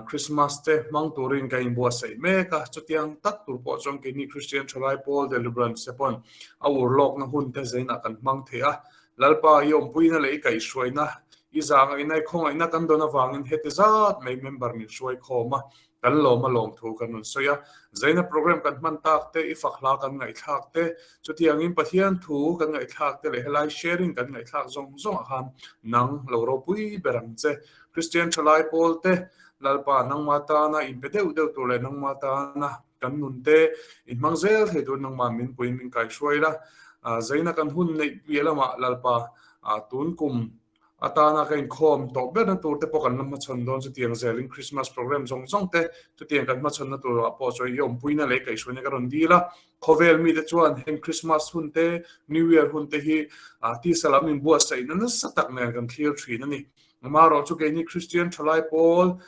Krismas te mang turin ka in bua sei me ka chutiang tak tur po chong ke ni Kristian Thalaite deliverance sepon awur lok na hun te zaina kan mang thea lalpa yom puina le kai shwaina izang inai khong ina kan dona wangin hetezat mai member min shwai khoma kan loma lom thu kan nun soya zaina program kan man tak te ifakla kan ngai thak te chutiang in pathian thu kan ngai thak te le helai sharing kan ngai thak zong ham nang loro pui berang che Kristian Thalaite te lalpa nang mata na in pedeu deu tu le nang mata na kan nun te in mangzel he du nang ma min puin min kai shwaila zaina kan hun nei yelama lalpa tun kum atana ka Inkhawm to ber na tur te pokan lam chon don chu tiang zelin Christmas program zong te chu tiang kan ma chon na tur apo choi yom puina le kai shwene ka ron dila khovel mi te chuan hen Christmas hun te New Year hun te hi ti salam in bua sai na satak na kan clear tree na ni maro chu ke ni Kristian Thalaite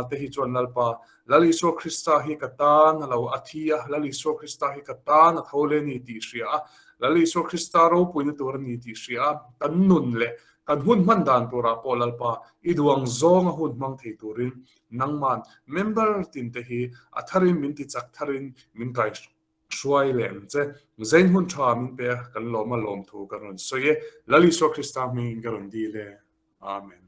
te hi chuan lalpa laliso Krista hi katan lo athia laliso Krista hi katan thole ni ti ria laliso Krista ro puina tur ni ti ria kan nun le kan hun man dan tura polalpa iduang zong hun mang thei turin nangman member tin te hi atharin min ti chak tharin min kai shwai lem che zain hun tha min pe kan loma lom thu kan soye laliso Krista mi garon di le amen